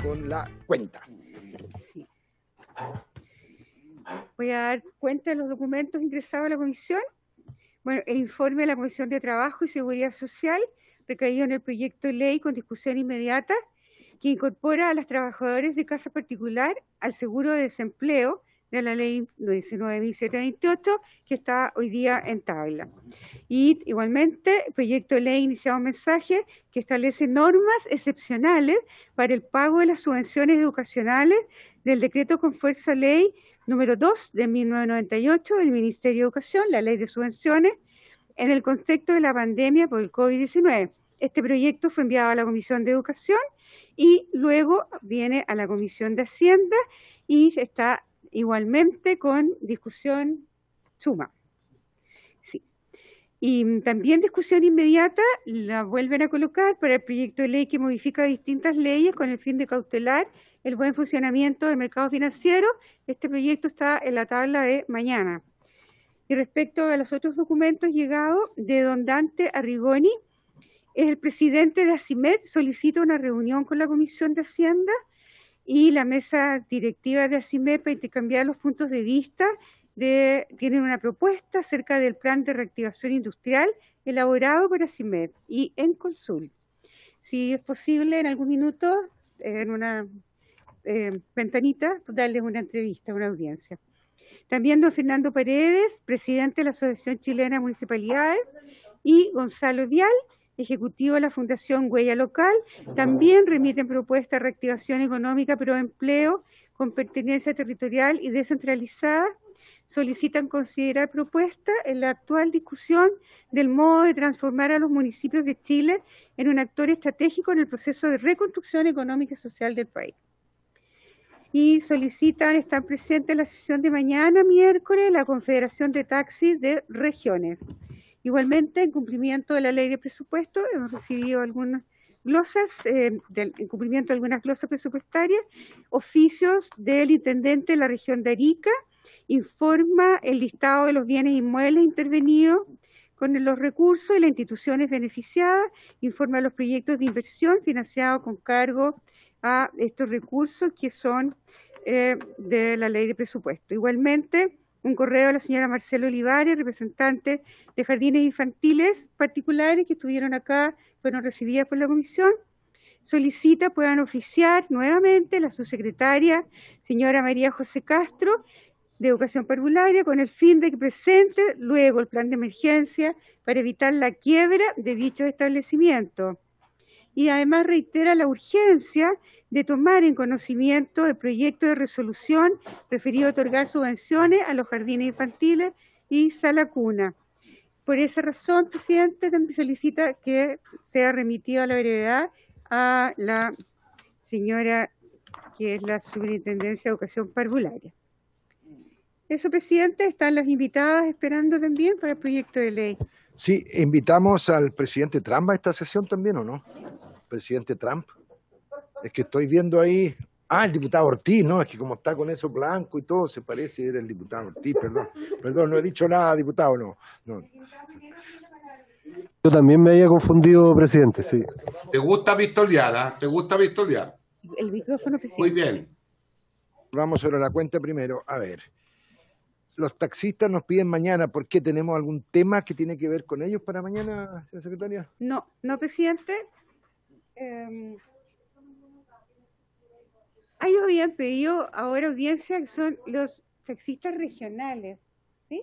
con la cuenta. Sí. Voy a dar cuenta de los documentos ingresados a la comisión. Bueno, el informe de la Comisión de Trabajo y Seguridad Social, recaído en el proyecto de ley con discusión inmediata, que incorpora a los trabajadores de casa particular al seguro de desempleo de la ley 19.728, que está hoy día en tabla. Y igualmente, el proyecto de ley iniciado un mensaje que establece normas excepcionales para el pago de las subvenciones educacionales del decreto con fuerza ley número 2 de 1998 del Ministerio de Educación, la ley de subvenciones, en el contexto de la pandemia por el COVID-19. Este proyecto fue enviado a la Comisión de Educación y luego viene a la Comisión de Hacienda y está igualmente con discusión suma. Sí. Y también discusión inmediata la vuelven a colocar para el proyecto de ley que modifica distintas leyes con el fin de cautelar el buen funcionamiento del mercado financiero. Este proyecto está en la tabla de mañana. Y respecto a los otros documentos llegados de don Dante Arrigoni, el presidente de ACIMED solicita una reunión con la Comisión de Hacienda y la mesa directiva de ACIMED para intercambiar los puntos de vista. Tienen una propuesta acerca del plan de reactivación industrial elaborado por ACIMED y Encolsul. Si es posible, en algún minuto, en una ventanita, darles una entrevista, una audiencia. También don Fernando Paredes, presidente de la Asociación Chilena de Municipalidades, y Gonzalo Vial, ejecutivo de la Fundación Huella Local, también remiten propuestas de reactivación económica pro empleo con pertenencia territorial y descentralizada. Solicitan considerar propuestas en la actual discusión del modo de transformar a los municipios de Chile en un actor estratégico en el proceso de reconstrucción económica y social del país. Y solicitan, están presentes en la sesión de mañana, miércoles, la Confederación de Taxis de Regiones. Igualmente, en cumplimiento de la ley de presupuesto, hemos recibido algunas glosas, en cumplimiento de algunas glosas presupuestarias, oficios del intendente de la región de Arica, informa el listado de los bienes inmuebles intervenidos con los recursos y las instituciones beneficiadas, informa los proyectos de inversión financiados con cargo a estos recursos que son de la ley de presupuesto. Igualmente, un correo a la señora Marcela Olivares, representante de jardines infantiles particulares que estuvieron acá, fueron recibidas por la comisión, solicita puedan oficiar nuevamente la subsecretaria, señora María José Castro, de Educación Parvularia, con el fin de que presente luego el plan de emergencia para evitar la quiebra de dichos establecimientos. Y además reitera la urgencia de tomar en conocimiento el proyecto de resolución referido a otorgar subvenciones a los jardines infantiles y sala cuna. Por esa razón, presidente, también solicita que sea remitido a la brevedad a la señora que es la Superintendencia de Educación Parvularia. Eso, presidente, están las invitadas esperando también para el proyecto de ley. Sí, invitamos al presidente Trump a esta sesión también, ¿o no? Presidente Trump. Es que estoy viendo ahí. Ah, el diputado Ortiz, ¿no? Es que como está con eso blanco y todo, se parece, era el diputado Ortiz, perdón, no he dicho nada, diputado, no. Yo también me había confundido, presidente, sí. ¿Te gusta pistolear, ah? ¿Te gusta pistolear? El micrófono, presidente. Muy bien. Vamos sobre la cuenta primero. A ver, los taxistas nos piden mañana, ¿por qué? ¿Tenemos algún tema que tiene que ver con ellos para mañana, señora secretaria? No, presidente. Ellos habían pedido ahora audiencia, que son los taxistas regionales, ¿sí?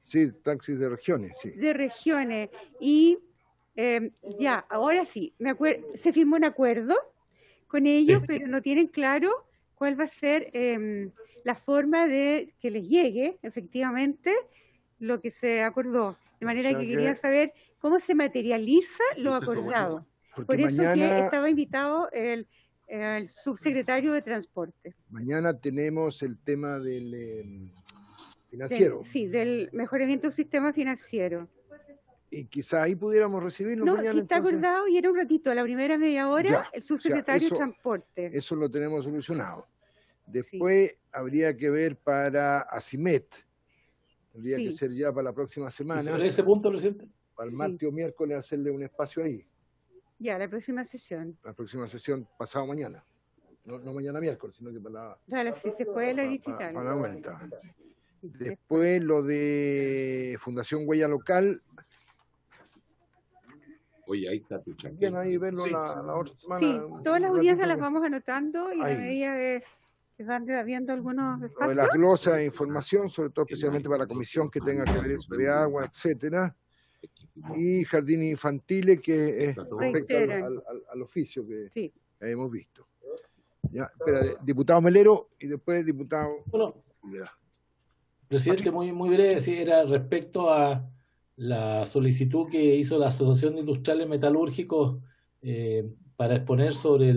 Sí, taxis de regiones, sí. De regiones. Y ya, ahora sí, se firmó un acuerdo con ellos, pero no tienen claro cuál va a ser la forma de que les llegue, efectivamente, lo que se acordó. De manera que quería saber cómo se materializa lo acordado. Por eso mañana, que estaba invitado el subsecretario de Transporte. Mañana tenemos el tema del financiero. Del mejoramiento del sistema financiero. Y quizá ahí pudiéramos recibirlo mañana. No, sí está entonces acordado y era un ratito, a la primera media hora, ya, el subsecretario de Transporte. Eso lo tenemos solucionado. Después habría que ver para ACIMED. Tendría que ser ya para la próxima semana. ¿Sobre ese punto, presidente? Para el martes o miércoles hacerle un espacio ahí. Ya, la próxima sesión. La próxima sesión, pasado mañana. No mañana miércoles, sino que para Dale, si se puede la digital. la vuelta. Después lo de Fundación Huella Local. Oye, ahí está tu Bien, ahí verlo Sí. la otra semana. Sí, todas las días ratito las que- vamos anotando y a Ahí. medida que se van viendo algunos Lo de espacios. las glosas de información, sobre todo especialmente para la comisión que tenga que ver de agua, etcétera. Y jardines infantiles que es respecto Reiteran. al oficio que Sí. hemos visto. Ya, espera, diputado Melero y después diputado. Bueno, Ya. presidente, muy breve, sí, era respecto a la solicitud que hizo la Asociación de Industriales Metalúrgicos para exponer sobre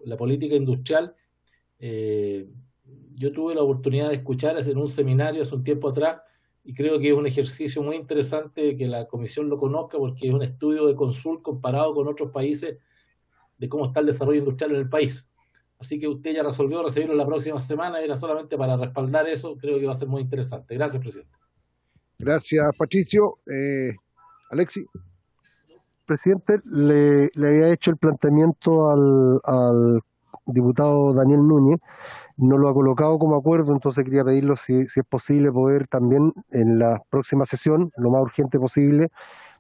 la política industrial. Yo tuve la oportunidad de escuchar en un seminario hace un tiempo atrás y creo que es un ejercicio muy interesante que la comisión lo conozca porque es un estudio de Consul comparado con otros países de cómo está el desarrollo industrial en el país. Así que usted ya resolvió recibirlo la próxima semana, era solamente para respaldar eso, creo que va a ser muy interesante. Gracias, presidente. Gracias, Patricio. Alexis. Presidente, le había hecho el planteamiento al diputado Daniel Núñez, no lo ha colocado como acuerdo, entonces quería pedirlo si es posible poder también en la próxima sesión, lo más urgente posible,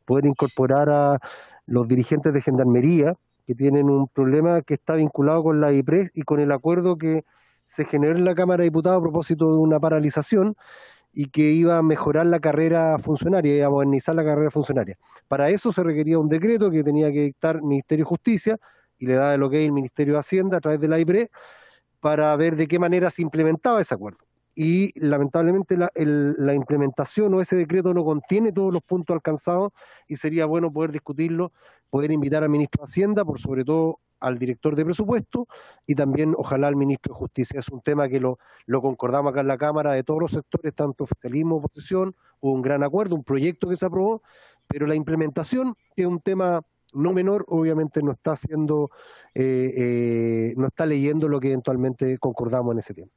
poder incorporar a los dirigentes de Gendarmería que tienen un problema que está vinculado con la IPRES y con el acuerdo que se generó en la Cámara de Diputados a propósito de una paralización y que iba a mejorar la carrera funcionaria, iba a modernizar la carrera funcionaria. Para eso se requería un decreto que tenía que dictar el Ministerio de Justicia y le da el ok el Ministerio de Hacienda a través de la IPRES para ver de qué manera se implementaba ese acuerdo. Y lamentablemente la implementación o ese decreto no contiene todos los puntos alcanzados y sería bueno poder discutirlo, poder invitar al ministro de Hacienda, por sobre todo al director de presupuesto y también ojalá al ministro de Justicia. Es un tema que lo concordamos acá en la Cámara de todos los sectores, tanto oficialismo, oposición, hubo un gran acuerdo, un proyecto que se aprobó, pero la implementación, que es un tema no menor, obviamente no está haciendo, no está leyendo lo que eventualmente concordamos en ese tiempo.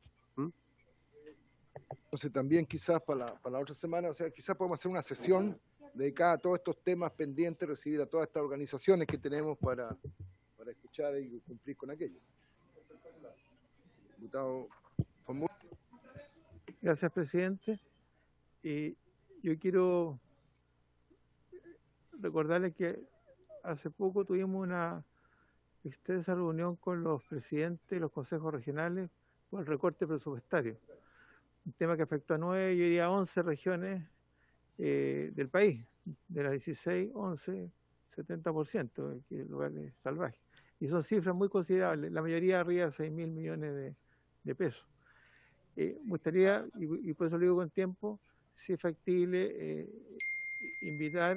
Entonces también quizás para la otra semana, o sea, quizás podemos hacer una sesión dedicada a todos estos temas pendientes, recibir a todas estas organizaciones que tenemos para escuchar y cumplir con aquello. Diputado Fonmur. Gracias, presidente. Yo quiero recordarles que hace poco tuvimos una extensa reunión con los presidentes de los consejos regionales por el recorte presupuestario. Un tema que afectó a 9, yo diría 11 regiones del país, de las 16, 11, 70%, que lugares salvajes. Y son cifras muy considerables, la mayoría arriba de 6.000 millones de pesos. Me gustaría, y por eso lo digo con tiempo, si es factible invitar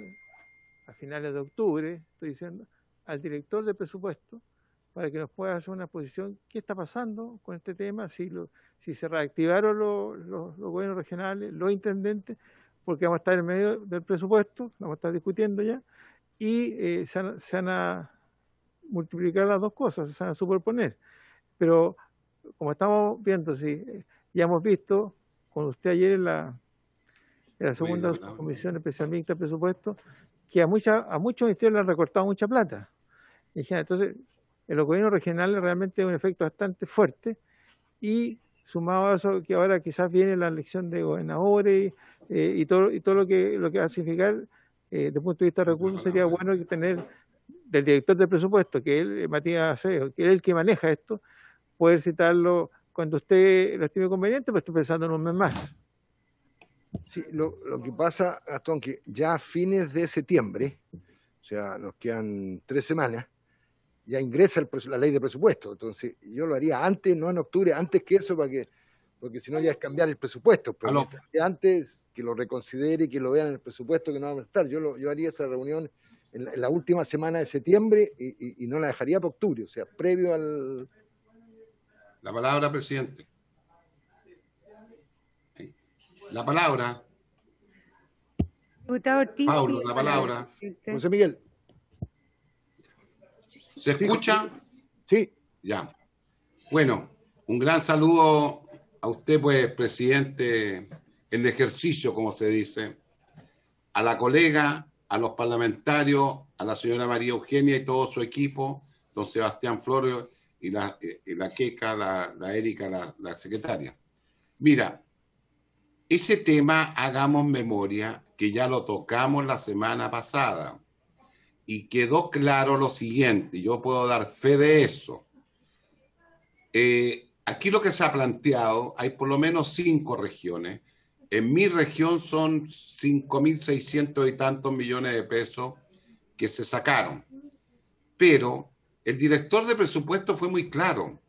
a finales de octubre, estoy diciendo, al director de presupuesto para que nos pueda hacer una exposición, qué está pasando con este tema, si se reactivaron los gobiernos regionales, los intendentes, porque vamos a estar en medio del presupuesto, vamos a estar discutiendo ya, y se van a multiplicar las dos cosas, se van a superponer. Pero como estamos viendo, ya hemos visto con usted ayer en la segunda comisión especial mixta de presupuesto, que a muchos ministerios le han recortado mucha plata. Entonces, en los gobiernos regionales realmente es un efecto bastante fuerte y sumado a eso que ahora quizás viene la elección de gobernadores y todo lo que va a significar desde el punto de vista de recursos, sería bueno tener del director de presupuesto, que es Matías Acevedo, que es el que maneja esto, poder citarlo cuando usted lo estime conveniente, pues estoy pensando en un mes más. Sí, lo que pasa, Gastón, que ya a fines de septiembre, o sea, nos quedan 3 semanas, ya ingresa la ley de presupuesto. Entonces, yo lo haría antes, no en octubre, antes que eso, porque si no ya es cambiar el presupuesto. Pero antes que lo reconsidere y que lo vean en el presupuesto que no va a estar. Yo haría esa reunión en la última semana de septiembre y no la dejaría para octubre, o sea, previo al... La palabra, presidente. La palabra. Diputado Ortiz. Paulo, la palabra. José Miguel. ¿Se escucha? Sí. Ya. Bueno, un gran saludo a usted, pues, presidente, en ejercicio, como se dice, a la colega, a los parlamentarios, a la señora María Eugenia y todo su equipo, don Sebastián Florio y la Queca, la Erika, la secretaria. Mira, ese tema, hagamos memoria, que ya lo tocamos la semana pasada y quedó claro lo siguiente, yo puedo dar fe de eso. Aquí lo que se ha planteado, hay por lo menos 5 regiones. En mi región son 5.600 y tantos millones de pesos que se sacaron. Pero el director de presupuesto fue muy claro.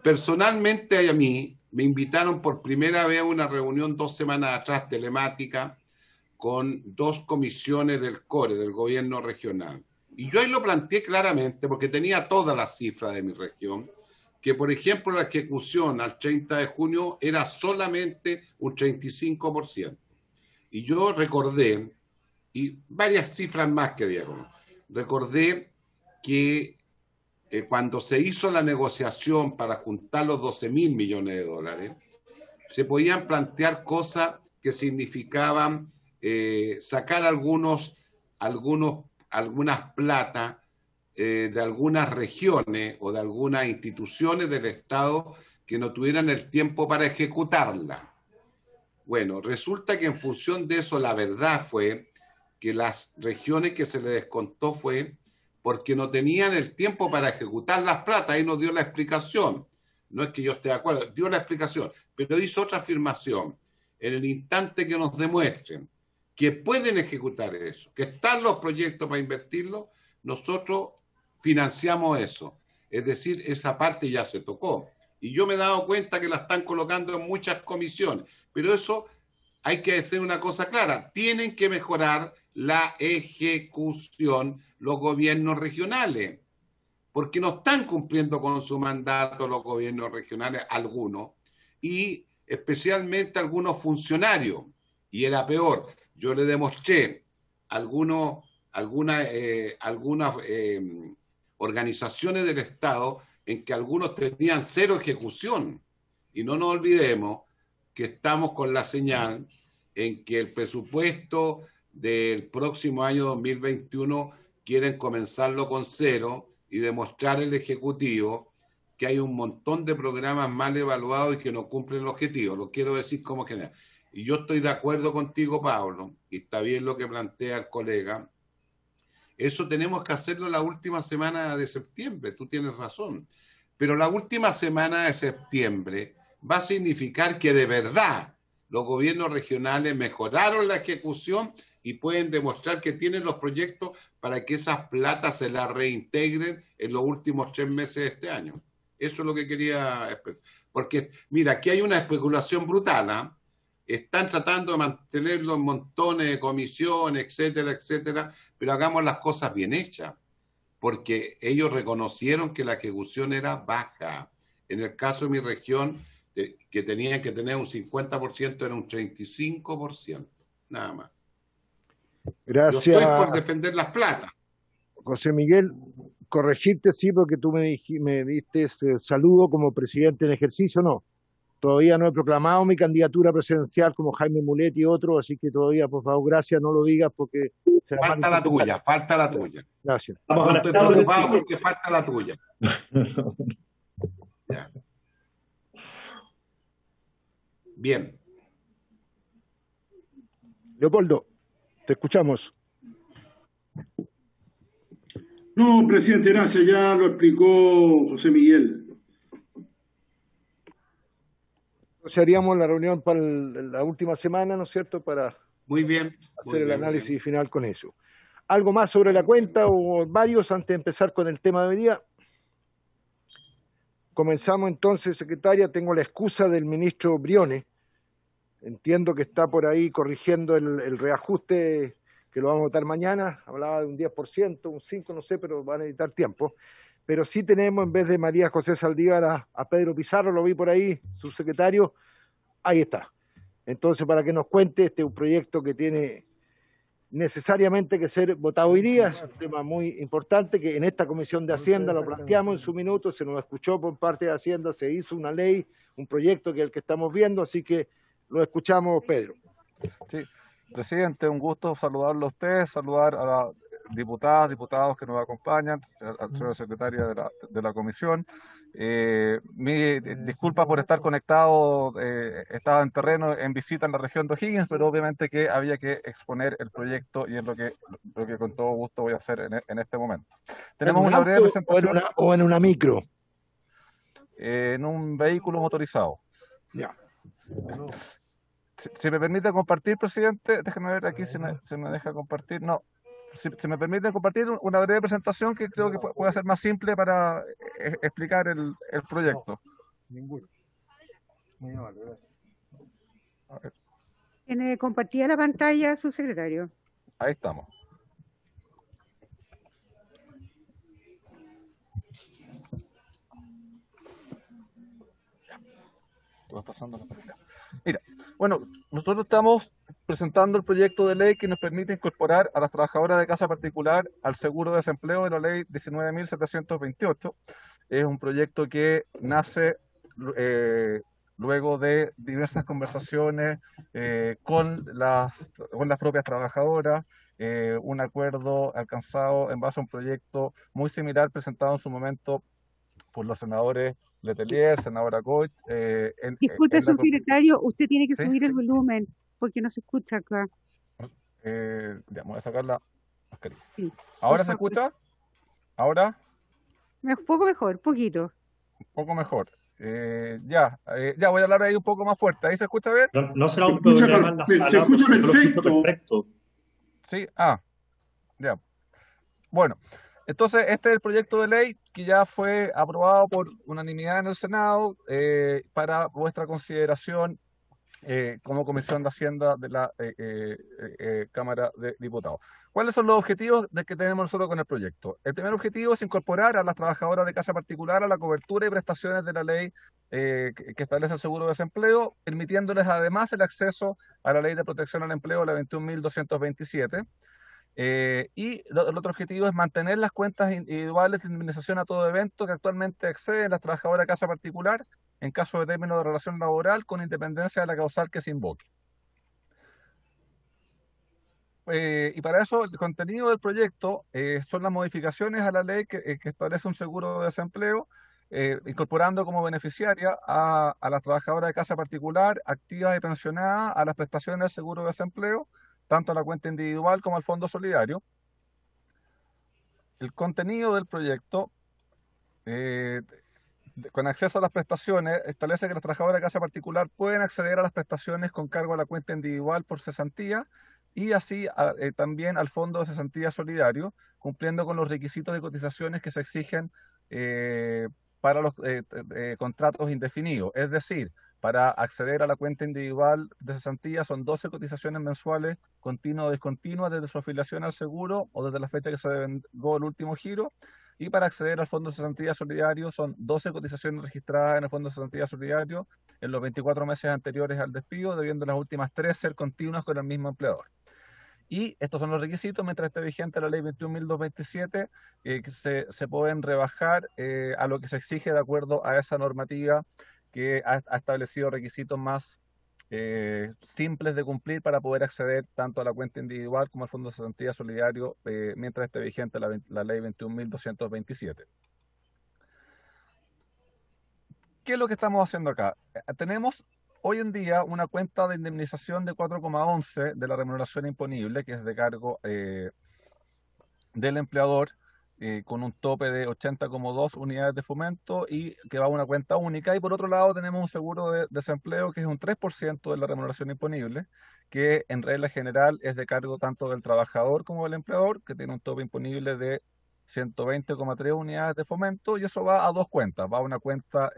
Personalmente a mí me invitaron por primera vez a una reunión 2 semanas atrás, telemática, con 2 comisiones del CORE, del gobierno regional. Y yo ahí lo planteé claramente porque tenía todas las cifras de mi región, que por ejemplo la ejecución al 30 de junio era solamente un 35%. Y yo recordé, y varias cifras más que dieron, recordé que cuando se hizo la negociación para juntar los 12.000 millones de dólares, se podían plantear cosas que significaban sacar algunas plata de algunas regiones o de algunas instituciones del Estado que no tuvieran el tiempo para ejecutarla. Bueno, resulta que en función de eso la verdad fue que las regiones que se le descontó fue porque no tenían el tiempo para ejecutar las plata. Ahí nos dio la explicación. No es que yo esté de acuerdo, dio la explicación, pero hizo otra afirmación. En el instante que nos demuestren que pueden ejecutar eso, que están los proyectos para invertirlo, nosotros financiamos eso. Es decir, esa parte ya se tocó. Y yo me he dado cuenta que la están colocando en muchas comisiones. Pero eso hay que decir una cosa clara. Tienen que mejorar la ejecución los gobiernos regionales, porque no están cumpliendo con su mandato los gobiernos regionales, algunos, y especialmente algunos funcionarios. Y era peor. Yo le demostré algunas organizaciones del Estado en que algunos tenían 0 ejecución. Y no nos olvidemos que estamos con la señal en que el presupuesto del próximo año 2021 quieren comenzarlo con 0 y demostrar el Ejecutivo que hay un montón de programas mal evaluados y que no cumplen el objetivo. Lo quiero decir como general. Y yo estoy de acuerdo contigo, Pablo, y está bien lo que plantea el colega. Eso tenemos que hacerlo la última semana de septiembre, tú tienes razón. Pero la última semana de septiembre va a significar que de verdad los gobiernos regionales mejoraron la ejecución y pueden demostrar que tienen los proyectos para que esas platas se las reintegren en los últimos 3 meses de este año. Eso es lo que quería expresar. Porque, mira, aquí hay una especulación brutal, ¿eh? Están tratando de mantener los montones de comisiones, etcétera, etcétera, pero hagamos las cosas bien hechas, porque ellos reconocieron que la ejecución era baja. En el caso de mi región, que tenían que tener un 50%, era un 35%, nada más. Gracias. Yo estoy por defender las platas. José Miguel, corregirte sí, porque tú me diste saludo como presidente en ejercicio, no. Todavía no he proclamado mi candidatura presidencial como Jaime Mulet y otros, así que todavía, por favor, gracias, no lo digas porque... Falta la tuya, falta la tuya. Gracias. No estoy preocupado porque falta la tuya. Ya. Bien. Leopoldo, te escuchamos. No, presidente, gracias. Ya lo explicó José Miguel. Entonces haríamos la reunión para la última semana, ¿no es cierto?, para muy bien, hacer el análisis final con eso. ¿Algo más sobre la cuenta o varios antes de empezar con el tema de hoy día? Comenzamos entonces, secretaria. Tengo la excusa del ministro Briones. Entiendo que está por ahí corrigiendo el reajuste que lo vamos a votar mañana. Hablaba de un 10%, un 5%, no sé, pero van a necesitar tiempo. Pero sí tenemos, en vez de María José Saldívar, a Pedro Pizarro, lo vi por ahí, subsecretario. Ahí está. Entonces, para que nos cuente, este es un proyecto que tiene necesariamente que ser votado hoy día. Es un tema muy importante que en esta Comisión de Hacienda lo planteamos en su minuto, se nos escuchó por parte de Hacienda, se hizo una ley, un proyecto que es el que estamos viendo, así que lo escuchamos, Pedro. Sí, presidente, un gusto saludarlo a usted, saludar a las diputadas, diputados que nos acompañan, al señor secretario de la comisión, Disculpa por estar conectado, estaba en terreno en visita en la región de O'Higgins, pero obviamente que había que exponer el proyecto y es lo que con todo gusto voy a hacer en este momento. Tenemos una breve presentación. O en una micro. En un vehículo motorizado. Ya. Si me permite compartir, presidente, déjame ver aquí si me deja compartir. No. Si me permiten compartir una breve presentación que creo que puede ser más simple para explicar el proyecto. Ninguno. Tiene compartida la pantalla, su secretario. Ahí estamos. Mira, bueno, nosotros estamos presentando el proyecto de ley que nos permite incorporar a las trabajadoras de casa particular al seguro de desempleo de la ley 19.728. Es un proyecto que nace luego de diversas conversaciones con las propias trabajadoras, un acuerdo alcanzado en base a un proyecto muy similar presentado en su momento por los senadores Letelier, senadora Coit. Disculpe, su secretario, usted tiene que ¿Sí? subir el volumen porque no se escucha acá. Ya, voy a sacar la mascarilla. Sí. ¿Ahora se escucha? ¿Ahora? Un poco mejor, poquito. Un poco mejor. Ya voy a hablar ahí un poco más fuerte. ¿Ahí se escucha bien? No será un problema en la sala. Se escucha porque yo lo escucho perfecto. perfecto. Sí, ya. Bueno, entonces este es el proyecto de ley que ya fue aprobado por unanimidad en el Senado para vuestra consideración como Comisión de Hacienda de la Cámara de Diputados. ¿Cuáles son los objetivos que tenemos nosotros con el proyecto? El primer objetivo es incorporar a las trabajadoras de casa particular a la cobertura y prestaciones de la ley que establece el seguro de desempleo, permitiéndoles además el acceso a la ley de protección al empleo, la 21.227. Y el otro objetivo es mantener las cuentas individuales de indemnización a todo evento que actualmente exceden las trabajadoras de casa particular en caso de término de relación laboral con independencia de la causal que se invoque. Y para eso el contenido del proyecto son las modificaciones a la ley que establece un seguro de desempleo, incorporando como beneficiaria a las trabajadoras de casa particular, activas y pensionadas, a las prestaciones del seguro de desempleo, tanto a la cuenta individual como al fondo solidario. El contenido del proyecto, con acceso a las prestaciones, establece que las trabajadoras de casa particular pueden acceder a las prestaciones con cargo a la cuenta individual por cesantía y así también al fondo de cesantía solidario, cumpliendo con los requisitos de cotizaciones que se exigen para los contratos indefinidos. Es decir, para acceder a la cuenta individual de cesantía son 12 cotizaciones mensuales continuas o discontinuas desde su afiliación al seguro o desde la fecha que se vengó el último giro. Y para acceder al Fondo de Cesantía Solidario son 12 cotizaciones registradas en el Fondo de Cesantía Solidario en los 24 meses anteriores al despido, debiendo las últimas 3 ser continuas con el mismo empleador. Y estos son los requisitos, mientras esté vigente la ley 21.227, que se pueden rebajar a lo que se exige de acuerdo a esa normativa que ha establecido requisitos más simples de cumplir para poder acceder tanto a la cuenta individual como al Fondo de Cesantía Solidario mientras esté vigente la ley 21.227. ¿Qué es lo que estamos haciendo acá? Tenemos hoy en día una cuenta de indemnización de 4,11 de la remuneración imponible, que es de cargo del empleador, con un tope de 80,2 unidades de fomento y que va a una cuenta única. Y por otro lado tenemos un seguro de desempleo que es un 3% de la remuneración imponible, que en regla general es de cargo tanto del trabajador como del empleador, que tiene un tope imponible de 120,3 unidades de fomento, y eso va a dos cuentas, va a una cuenta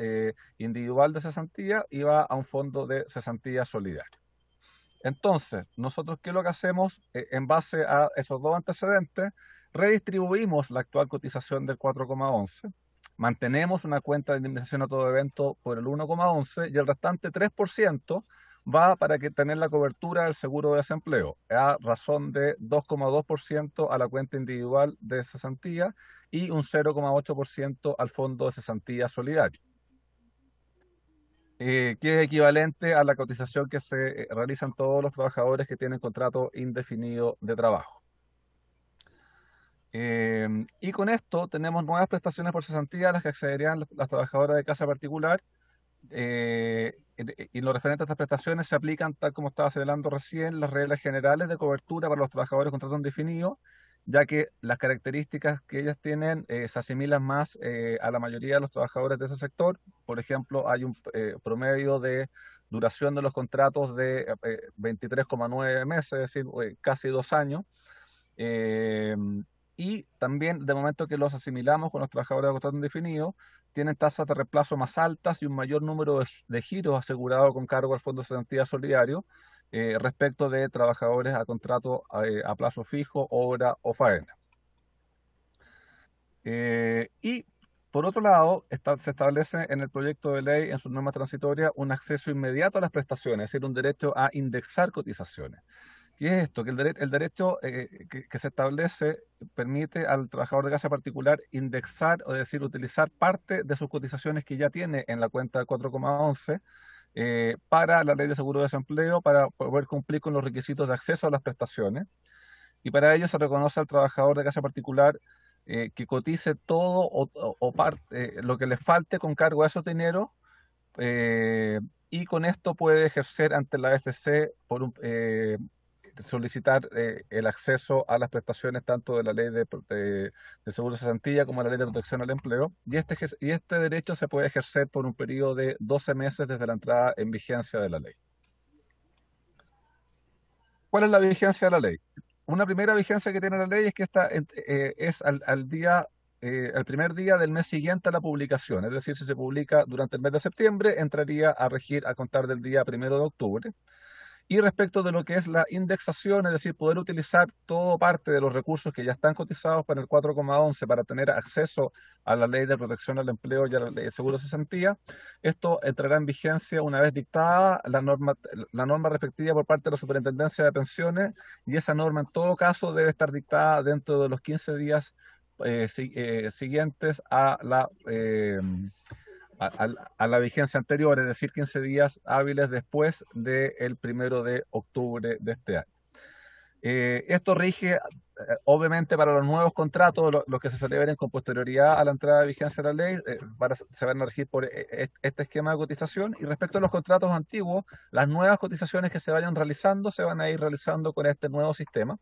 individual de cesantía y va a un fondo de cesantía solidario. Entonces, nosotros, ¿qué es lo que hacemos en base a esos dos antecedentes? Redistribuimos la actual cotización del 4,11, mantenemos una cuenta de indemnización a todo evento por el 1,11 y el restante 3% va para tener la cobertura del seguro de desempleo, a razón de 2,2% a la cuenta individual de cesantía y un 0,8% al fondo de cesantía solidario, que es equivalente a la cotización que se realizan todos los trabajadores que tienen contrato indefinido de trabajo. Y con esto tenemos nuevas prestaciones por cesantía a las que accederían las trabajadoras de casa particular. Y lo referente a estas prestaciones se aplican, tal como estaba señalando recién, las reglas generales de cobertura para los trabajadores con contrato indefinido, ya que las características que ellas tienen se asimilan más a la mayoría de los trabajadores de ese sector. Por ejemplo, hay un promedio de duración de los contratos de 23,9 meses, es decir, casi 2 años. Y también, de momento que los asimilamos con los trabajadores de contrato indefinido, tienen tasas de reemplazo más altas y un mayor número de giros asegurados con cargo al Fondo de Cesantía Solidario respecto de trabajadores a contrato a plazo fijo, obra o faena. Y por otro lado, se establece en el proyecto de ley, en su norma transitoria, un acceso inmediato a las prestaciones, es decir, un derecho a indexar cotizaciones. ¿Qué es esto? Que el derecho que se establece permite al trabajador de casa particular indexar, o decir, utilizar parte de sus cotizaciones que ya tiene en la cuenta 4,11 para la ley de seguro de desempleo, para poder cumplir con los requisitos de acceso a las prestaciones. Y para ello se reconoce al trabajador de casa particular que cotice todo o parte, lo que le falte con cargo a esos dineros, y con esto puede ejercer ante la AFC solicitar el acceso a las prestaciones tanto de la ley de seguro de cesantía como de la ley de protección al empleo, y este derecho se puede ejercer por un periodo de 12 meses desde la entrada en vigencia de la ley. ¿Cuál es la vigencia de la ley? Una primera vigencia que tiene la ley es que esta es al primer día del mes siguiente a la publicación, es decir, si se publica durante el mes de septiembre, entraría a regir a contar del día 1 de octubre. Y respecto de lo que es la indexación, es decir, poder utilizar todo parte de los recursos que ya están cotizados para el 4,11 para tener acceso a la ley de protección al empleo y a la ley de seguro de cesantía, esto entrará en vigencia una vez dictada la norma respectiva por parte de la Superintendencia de Pensiones, y esa norma en todo caso debe estar dictada dentro de los 15 días siguientes a la vigencia anterior, es decir, 15 días hábiles después del 1 de octubre de este año. Esto rige, obviamente, para los nuevos contratos, los que se celebren con posterioridad a la entrada de vigencia de la ley, se van a regir por este esquema de cotización, y respecto a los contratos antiguos, las nuevas cotizaciones que se vayan realizando se van a ir realizando con este nuevo sistema.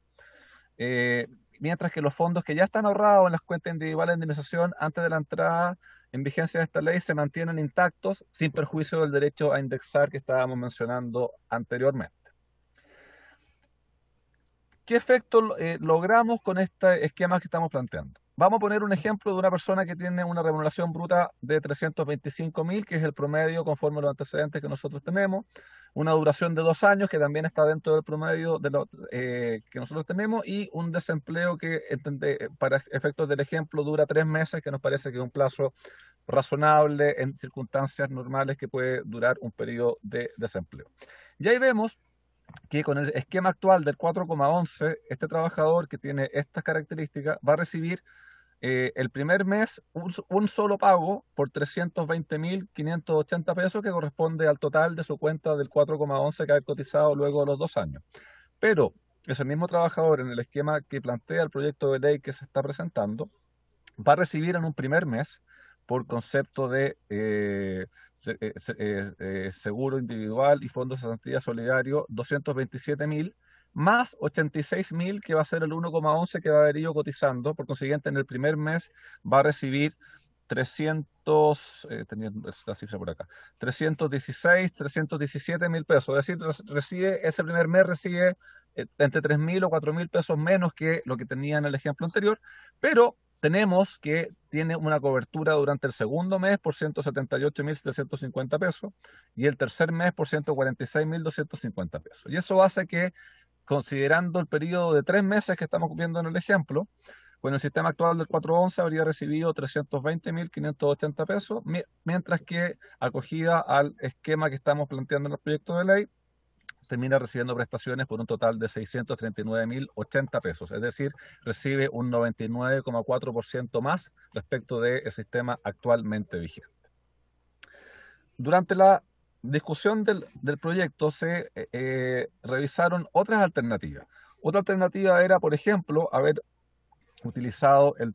Mientras que los fondos que ya están ahorrados en las cuentas individuales de indemnización antes de la entrada en vigencia de esta ley se mantienen intactos sin perjuicio del derecho a indexar que estábamos mencionando anteriormente. ¿Qué efecto logramos con este esquema que estamos planteando? Vamos a poner un ejemplo de una persona que tiene una remuneración bruta de 325.000, que es el promedio conforme a los antecedentes que nosotros tenemos, una duración de 2 años, que también está dentro del promedio de que nosotros tenemos, y un desempleo que, para efectos del ejemplo, dura 3 meses, que nos parece que es un plazo razonable en circunstancias normales que puede durar un periodo de desempleo. Y ahí vemos que con el esquema actual del 4,11, este trabajador que tiene estas características va a recibir el primer mes un solo pago por 320.580 pesos, que corresponde al total de su cuenta del 4,11 que ha cotizado luego de los 2 años. Pero ese mismo trabajador, en el esquema que plantea el proyecto de ley que se está presentando, va a recibir en un primer mes, por concepto de seguro individual y fondo de cesantía solidario, 227.000, más 86.000, que va a ser el 1,11 que va a haber ido cotizando. Por consiguiente, en el primer mes va a recibir 317.000 pesos. Es decir, ese primer mes recibe entre 3.000 o 4.000 pesos menos que lo que tenía en el ejemplo anterior, pero tenemos que tiene una cobertura durante el segundo mes por 178.750 pesos y el tercer mes por 146.250 pesos. Y eso hace que, considerando el periodo de 3 meses que estamos viendo en el ejemplo, con el sistema actual del 411 habría recibido 320.580 pesos, mientras que, acogida al esquema que estamos planteando en el proyecto de ley, termina recibiendo prestaciones por un total de 639.080 pesos, es decir, recibe un 99,4% más respecto del sistema actualmente vigente. Durante la discusión del proyecto se revisaron otras alternativas. Otra alternativa era, por ejemplo, haber utilizado el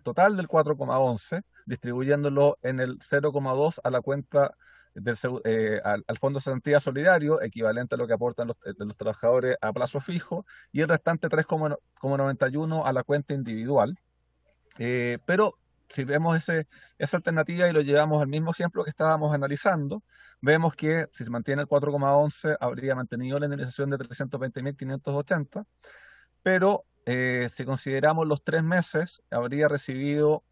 total del 4,11, distribuyéndolo en el 0,2 a la cuenta al Fondo de Cesantía Solidario, equivalente a lo que aportan los trabajadores a plazo fijo, y el restante 3,91 a la cuenta individual. Pero si vemos esa alternativa y lo llevamos al mismo ejemplo que estábamos analizando, vemos que si se mantiene el 4,11 habría mantenido la indemnización de 320.580, pero si consideramos los 3 meses, habría recibido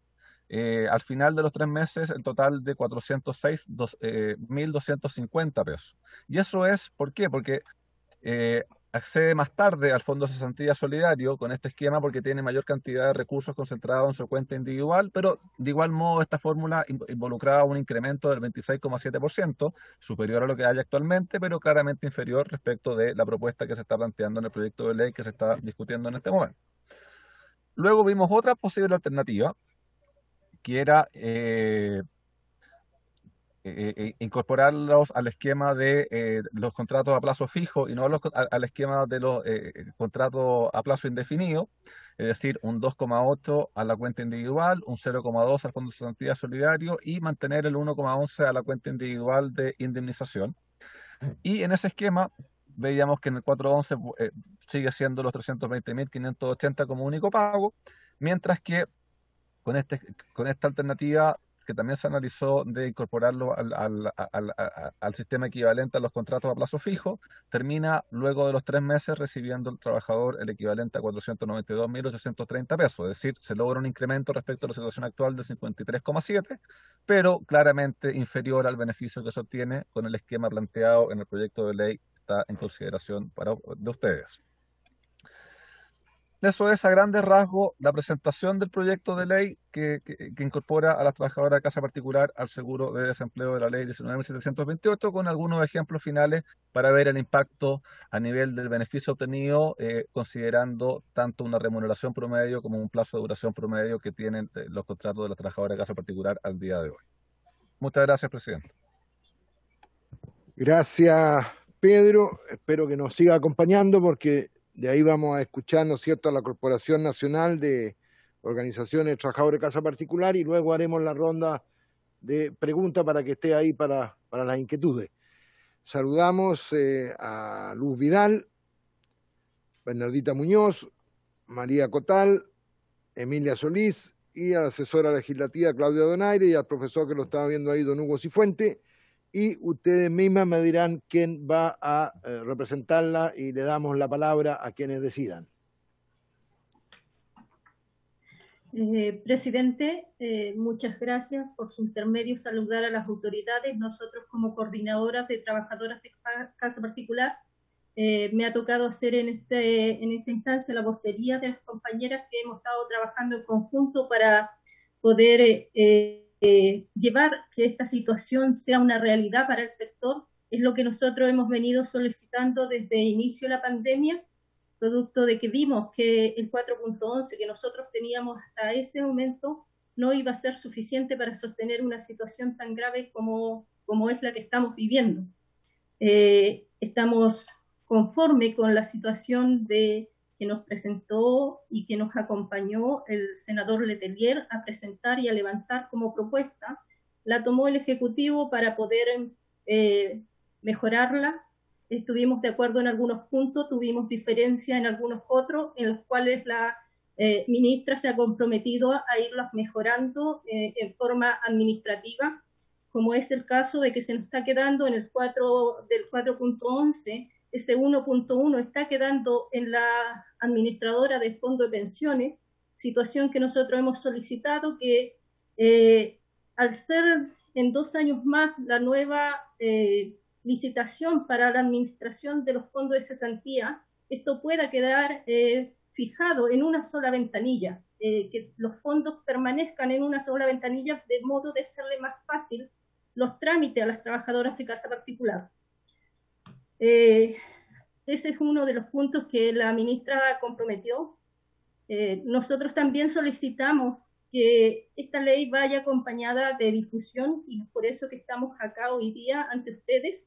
al final de los 3 meses el total de 406.250 pesos. Y eso es, ¿por qué? Porque accede más tarde al Fondo de Cesantía Solidario con este esquema porque tiene mayor cantidad de recursos concentrados en su cuenta individual, pero de igual modo esta fórmula involucraba un incremento del 26,7%, superior a lo que hay actualmente, pero claramente inferior respecto de la propuesta que se está planteando en el proyecto de ley que se está discutiendo en este momento. Luego vimos otra posible alternativa, que era incorporarlos al esquema de los contratos a plazo fijo y no al esquema de los contratos a plazo indefinido, es decir, un 2,8 a la cuenta individual, un 0,2 al Fondo de Cesantía Solidario y mantener el 1,11 a la cuenta individual de indemnización. Y en ese esquema veíamos que en el 411 sigue siendo los 320.580 como único pago, mientras que con esta alternativa que también se analizó de incorporarlo al sistema equivalente a los contratos a plazo fijo, termina luego de los 3 meses recibiendo el trabajador el equivalente a 492.830 pesos, es decir, se logra un incremento respecto a la situación actual de 53,7, pero claramente inferior al beneficio que se obtiene con el esquema planteado en el proyecto de ley que está en consideración de ustedes. Eso es a grandes rasgos la presentación del proyecto de ley que incorpora a las trabajadoras de casa particular al seguro de desempleo de la ley 19.728, con algunos ejemplos finales para ver el impacto a nivel del beneficio obtenido, considerando tanto una remuneración promedio como un plazo de duración promedio que tienen los contratos de las trabajadoras de casa particular al día de hoy. Muchas gracias, presidente. Gracias, Pedro. Espero que nos siga acompañando porque de ahí vamos a escuchar, ¿no es cierto?, a la Corporación Nacional de Organizaciones de Trabajadores de Casa Particular y luego haremos la ronda de preguntas para que esté ahí para las inquietudes. Saludamos a Luz Vidal, Bernardita Muñoz, María Cotal, Emilia Solís y a la asesora legislativa Claudia Donaire y al profesor que lo estaba viendo ahí, don Hugo Cifuente. Y ustedes mismas me dirán quién va a representarla y le damos la palabra a quienes decidan. Presidente, muchas gracias. Por su intermedio saludar a las autoridades. Nosotros como coordinadoras de trabajadoras de casa particular, me ha tocado hacer en esta instancia la vocería de las compañeras que hemos estado trabajando en conjunto para poder llevar que esta situación sea una realidad para el sector. Es lo que nosotros hemos venido solicitando desde el inicio de la pandemia, producto de que vimos que el 4.11 que nosotros teníamos hasta ese momento no iba a ser suficiente para sostener una situación tan grave como es la que estamos viviendo. Estamos conformes con la situación que nos presentó y que nos acompañó el senador Letelier a presentar y a levantar como propuesta. La tomó el Ejecutivo para poder mejorarla. Estuvimos de acuerdo en algunos puntos, tuvimos diferencia en algunos otros, en los cuales la ministra se ha comprometido a irlas mejorando en forma administrativa, como es el caso de que se nos está quedando en el 4.11, ese 1.1 está quedando en la administradora del Fondo de Pensiones, situación que nosotros hemos solicitado que al ser en 2 años más la nueva licitación para la administración de los fondos de cesantía, esto pueda quedar fijado en una sola ventanilla, que los fondos permanezcan en una sola ventanilla de modo de hacerle más fácil los trámites a las trabajadoras de casa particular. Ese es uno de los puntos que la ministra comprometió. Nosotros también solicitamos que esta ley vaya acompañada de difusión y por eso que estamos acá hoy día ante ustedes,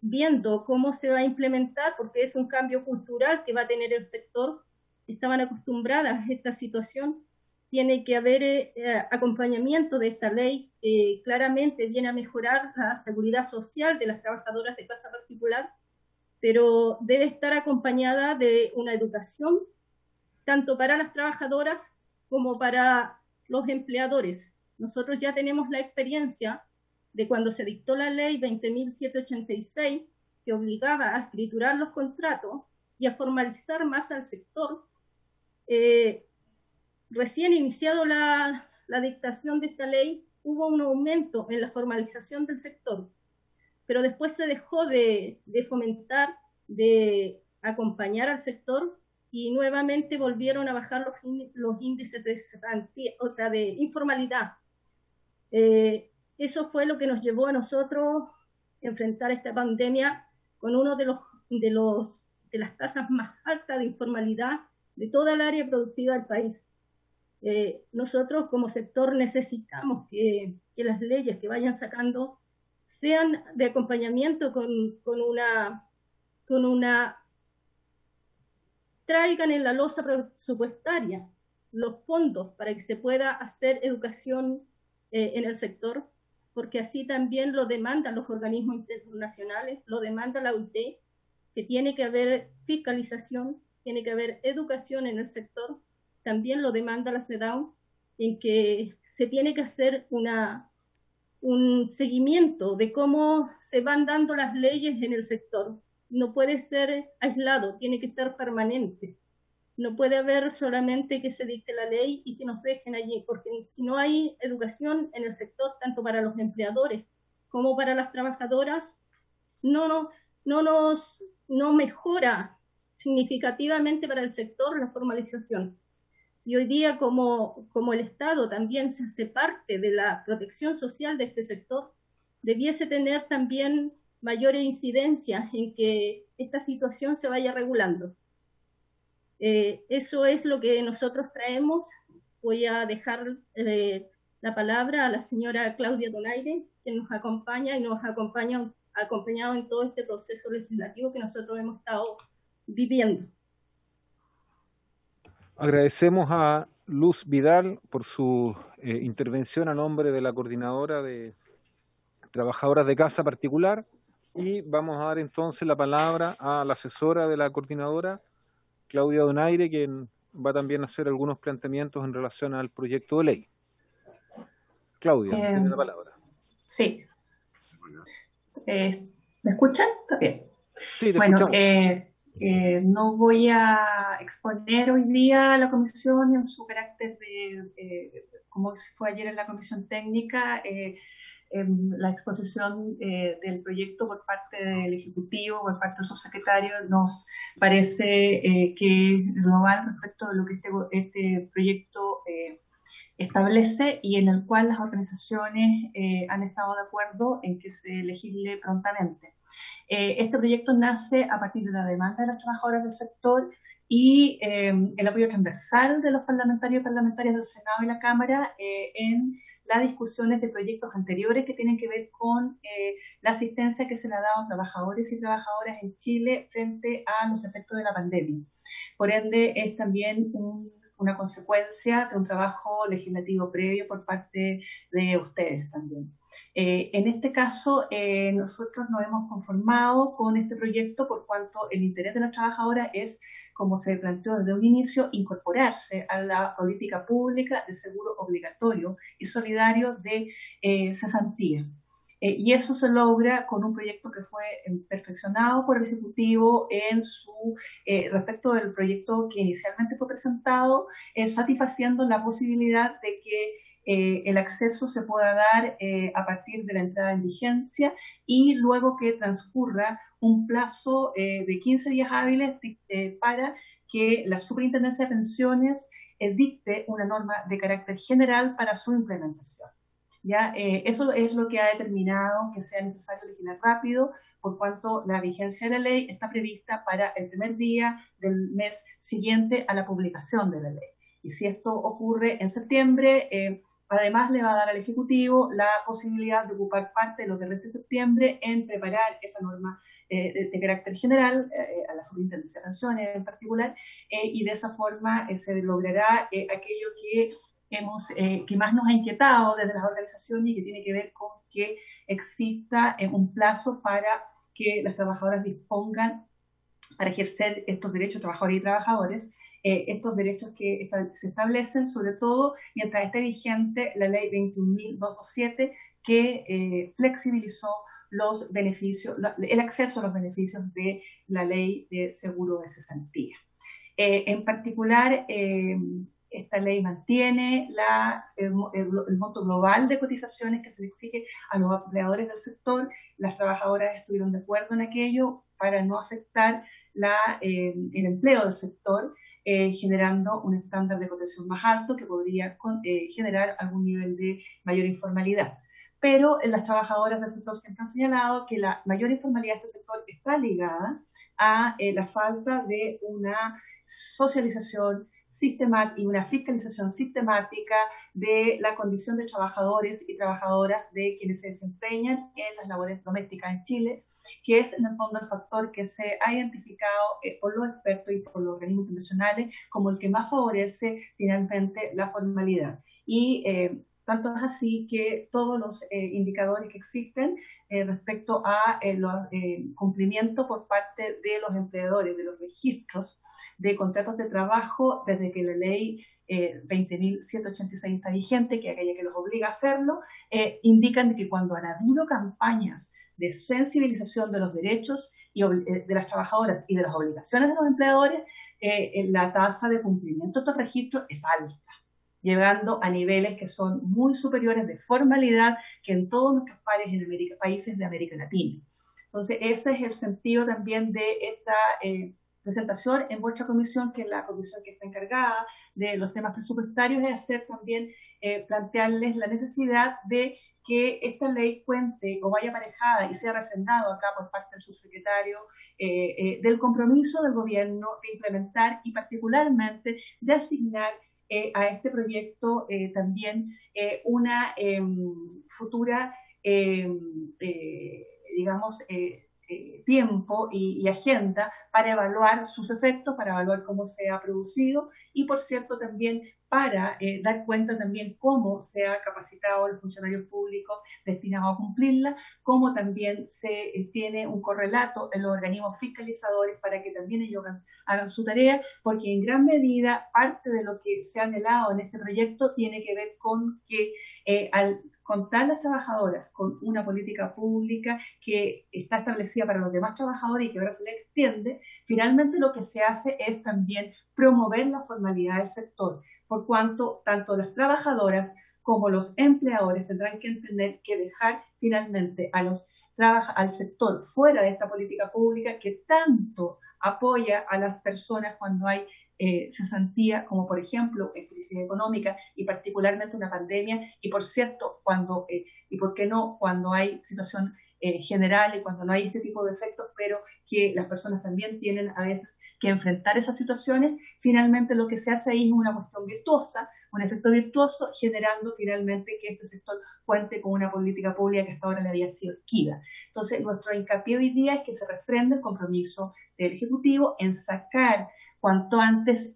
viendo cómo se va a implementar, porque es un cambio cultural que va a tener el sector. estaban acostumbradas a esta situación, tiene que haber acompañamiento de esta ley que claramente viene a mejorar la seguridad social de las trabajadoras de casa particular, pero debe estar acompañada de una educación tanto para las trabajadoras como para los empleadores. Nosotros ya tenemos la experiencia de cuando se dictó la ley 20.786, que obligaba a escriturar los contratos y a formalizar más al sector. Recién iniciado la dictación de esta ley, hubo un aumento en la formalización del sector, pero después se dejó de fomentar, de acompañar al sector, y nuevamente volvieron a bajar los índices de cesantía, o sea, de informalidad. Eso fue lo que nos llevó a nosotros a enfrentar esta pandemia con uno de las tasas más altas de informalidad de toda el área productiva del país. Nosotros como sector necesitamos que las leyes que vayan sacando sean de acompañamiento traigan en la losa presupuestaria los fondos para que se pueda hacer educación en el sector, porque así también lo demandan los organismos internacionales, lo demanda la OIT, que tiene que haber fiscalización, tiene que haber educación en el sector, también lo demanda la CEDAW, en que se tiene que hacer un seguimiento de cómo se van dando las leyes en el sector. No puede ser aislado, tiene que ser permanente. No puede haber solamente que se dicte la ley y que nos dejen allí, porque si no hay educación en el sector, tanto para los empleadores como para las trabajadoras, no mejora significativamente para el sector la formalización. Y hoy día, como el Estado también se hace parte de la protección social de este sector, debiese tener también mayores incidencias en que esta situación se vaya regulando. Eso es lo que nosotros traemos. Voy a dejar la palabra a la señora Claudia Donaire, que nos acompaña y nos ha acompañado en todo este proceso legislativo que nosotros hemos estado viviendo. Agradecemos a Luz Vidal por su intervención a nombre de la Coordinadora de Trabajadoras de Casa Particular, y vamos a dar entonces la palabra a la asesora de la Coordinadora, Claudia Donaire, quien va también a hacer algunos planteamientos en relación al proyecto de ley. Claudia, tiene la palabra. Sí. ¿Me escuchan? ¿Está bien? Sí, te bueno, escuchamos. No voy a exponer hoy día a la comisión en su carácter de, como fue ayer en la comisión técnica, la exposición del proyecto por parte del Ejecutivo, por parte del subsecretario. Nos parece que es global respecto de lo que este proyecto establece, y en el cual las organizaciones han estado de acuerdo en que se legisle prontamente. Este proyecto nace a partir de la demanda de las trabajadoras del sector y el apoyo transversal de los parlamentarios y parlamentarias del Senado y la Cámara en las discusiones de proyectos anteriores que tienen que ver con la asistencia que se le ha dado a trabajadores y trabajadoras en Chile frente a los efectos de la pandemia. Por ende, es también una consecuencia de un trabajo legislativo previo por parte de ustedes también. En este caso, nosotros nos hemos conformado con este proyecto por cuanto el interés de las trabajadoras es, como se planteó desde un inicio, incorporarse a la política pública de seguro obligatorio y solidario de cesantía. Y eso se logra con un proyecto que fue perfeccionado por el Ejecutivo en su respecto del proyecto que inicialmente fue presentado, satisfaciendo la posibilidad de que el acceso se pueda dar a partir de la entrada en vigencia y luego que transcurra un plazo de 15 días hábiles para que la Superintendencia de Pensiones dicte una norma de carácter general para su implementación. ¿Ya? Eso es lo que ha determinado que sea necesario legislar rápido, por cuanto la vigencia de la ley está prevista para el primer día del mes siguiente a la publicación de la ley. Y si esto ocurre en septiembre, además le va a dar al Ejecutivo la posibilidad de ocupar parte de lo que resta de septiembre en preparar esa norma de carácter general, a la Superintendencia de Pensiones en particular, y de esa forma se logrará aquello que más nos ha inquietado desde las organizaciones y que tiene que ver con que exista un plazo para que las trabajadoras dispongan para ejercer estos derechos, trabajadores y trabajadores, estos derechos que se establecen, sobre todo mientras esté vigente la ley 21.207, que flexibilizó los beneficios, el acceso a los beneficios de la ley de seguro de cesantía. En particular, esta ley mantiene el monto global de cotizaciones que se le exige a los empleadores del sector. Las trabajadoras estuvieron de acuerdo en aquello para no afectar el empleo del sector, generando un estándar de cotización más alto que podría generar algún nivel de mayor informalidad. Pero las trabajadoras del sector siempre han señalado que la mayor informalidad de este sector está ligada a la falta de una socialización sistemática y una fiscalización sistemática de la condición de trabajadores y trabajadoras de quienes se desempeñan en las labores domésticas en Chile, que es en el fondo el factor que se ha identificado por los expertos y por los organismos internacionales como el que más favorece finalmente la formalidad. Y tanto es así que todos los indicadores que existen respecto a los cumplimientos por parte de los empleadores de los registros de contratos de trabajo desde que la ley 20.186 está vigente, que es aquella que los obliga a hacerlo, indican que cuando han habido campañas de sensibilización de los derechos y de las trabajadoras y de las obligaciones de los empleadores, la tasa de cumplimiento de estos registros es alta, llegando a niveles que son muy superiores de formalidad que en todos nuestros países de América Latina. Entonces, ese es el sentido también de esta presentación en vuestra comisión, que es la comisión que está encargada de los temas presupuestarios, es hacer también, plantearles la necesidad de que esta ley cuente o vaya aparejada y sea refrendado acá por parte del subsecretario del compromiso del gobierno de implementar y particularmente de asignar a este proyecto también una futura, tiempo y agenda para evaluar sus efectos, para evaluar cómo se ha producido y, por cierto, también para dar cuenta también cómo se ha capacitado a los funcionarios públicos destinados a cumplirla, cómo también se tiene un correlato en los organismos fiscalizadores para que también ellos hagan su tarea, porque en gran medida parte de lo que se ha anhelado en este proyecto tiene que ver con que al contar las trabajadoras con una política pública que está establecida para los demás trabajadores y que ahora se le extiende, finalmente lo que se hace es también promover la formalidad del sector, por cuanto tanto las trabajadoras como los empleadores tendrán que entender que dejar finalmente al sector fuera de esta política pública que tanto apoya a las personas cuando hay cesantía, como por ejemplo en crisis económica y particularmente una pandemia, y por cierto, y por qué no, cuando hay situación general y cuando no hay este tipo de efectos, pero que las personas también tienen a veces que enfrentar esas situaciones, finalmente lo que se hace ahí es una cuestión virtuosa, un efecto virtuoso, generando finalmente que este sector cuente con una política pública que hasta ahora le había sido esquiva. Entonces, nuestro hincapié hoy día es que se refrende el compromiso del Ejecutivo en sacar cuanto antes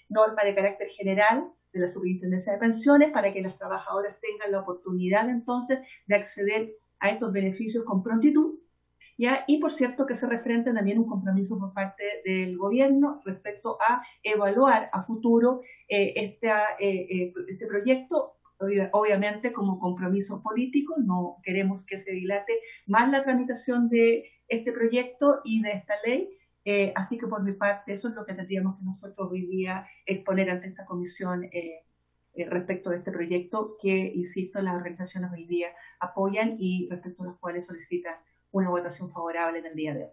norma de carácter general de la Superintendencia de Pensiones para que las trabajadoras tengan la oportunidad entonces de acceder a estos beneficios con prontitud, ¿ya? Y por cierto que se refrende también un compromiso por parte del gobierno respecto a evaluar a futuro este proyecto, obviamente como compromiso político. No queremos que se dilate más la tramitación de este proyecto y de esta ley. Así que por mi parte eso es lo que tendríamos que nosotros hoy día exponer ante esta comisión respecto de este proyecto que, insisto, las organizaciones hoy día apoyan y respecto a los cuales solicitan una votación favorable en el día de hoy.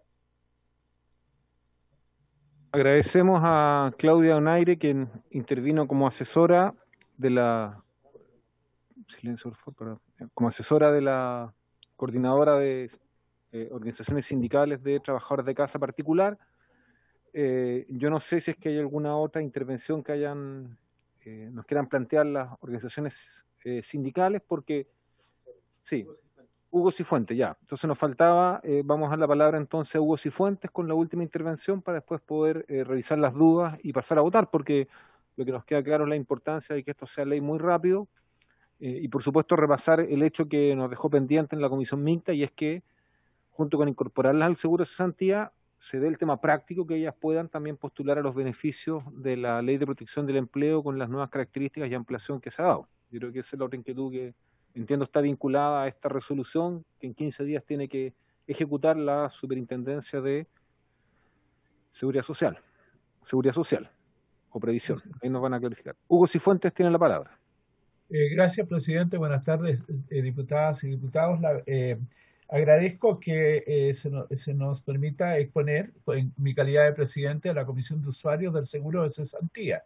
Agradecemos a Claudia Donaire, quien intervino como asesora de la coordinadora de organizaciones sindicales de trabajadores de casa particular. Yo no sé si es que hay alguna otra intervención que nos quieran plantear las organizaciones sindicales, porque sí, Hugo Cifuentes, ya. Entonces nos faltaba, vamos a dar la palabra entonces a Hugo Cifuentes con la última intervención para después poder revisar las dudas y pasar a votar, porque lo que nos queda claro es la importancia de que esto sea ley muy rápido, y por supuesto repasar el hecho que nos dejó pendiente en la comisión mixta, y es que junto con incorporarlas al seguro de cesantía, se dé el tema práctico, que ellas puedan también postular a los beneficios de la Ley de Protección del Empleo con las nuevas características y ampliación que se ha dado. Yo creo que esa es la otra inquietud que entiendo está vinculada a esta resolución, que en 15 días tiene que ejecutar la Superintendencia de Seguridad Social o Previsión. Ahí nos van a clarificar. Hugo Cifuentes tiene la palabra. Gracias, presidente. Buenas tardes, diputadas y diputados. Agradezco que se nos permita exponer, en mi calidad de presidente de la Comisión de Usuarios del Seguro de Cesantía.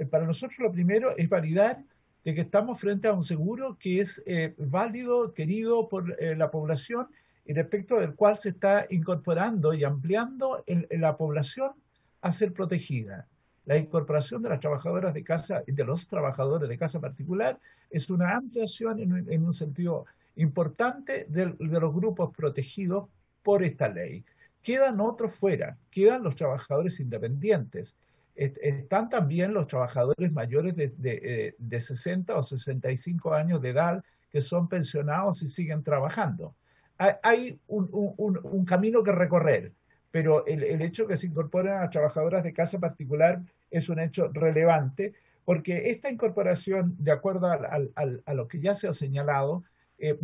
Para nosotros lo primero es validar de que estamos frente a un seguro que es válido, querido por la población, y respecto del cual se está incorporando y ampliando la población a ser protegida. La incorporación de las trabajadoras de casa y de los trabajadores de casa particular es una ampliación en un sentido importante de los grupos protegidos por esta ley. Quedan otros fuera, quedan los trabajadores independientes. Están también los trabajadores mayores de 60 o 65 años de edad que son pensionados y siguen trabajando. Hay un camino que recorrer, pero el hecho que se incorporen a trabajadoras de casa particular es un hecho relevante, porque esta incorporación, de acuerdo a lo que ya se ha señalado,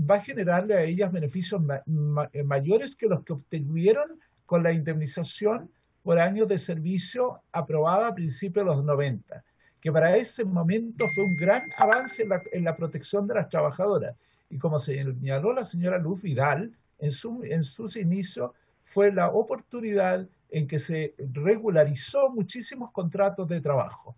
va a generarle a ellas beneficios mayores que los que obtuvieron con la indemnización por años de servicio aprobada a principios de los 90, que para ese momento fue un gran avance en la protección de las trabajadoras. Y como señaló la señora Luz Vidal, en sus inicios fue la oportunidad en que se regularizó muchísimos contratos de trabajo.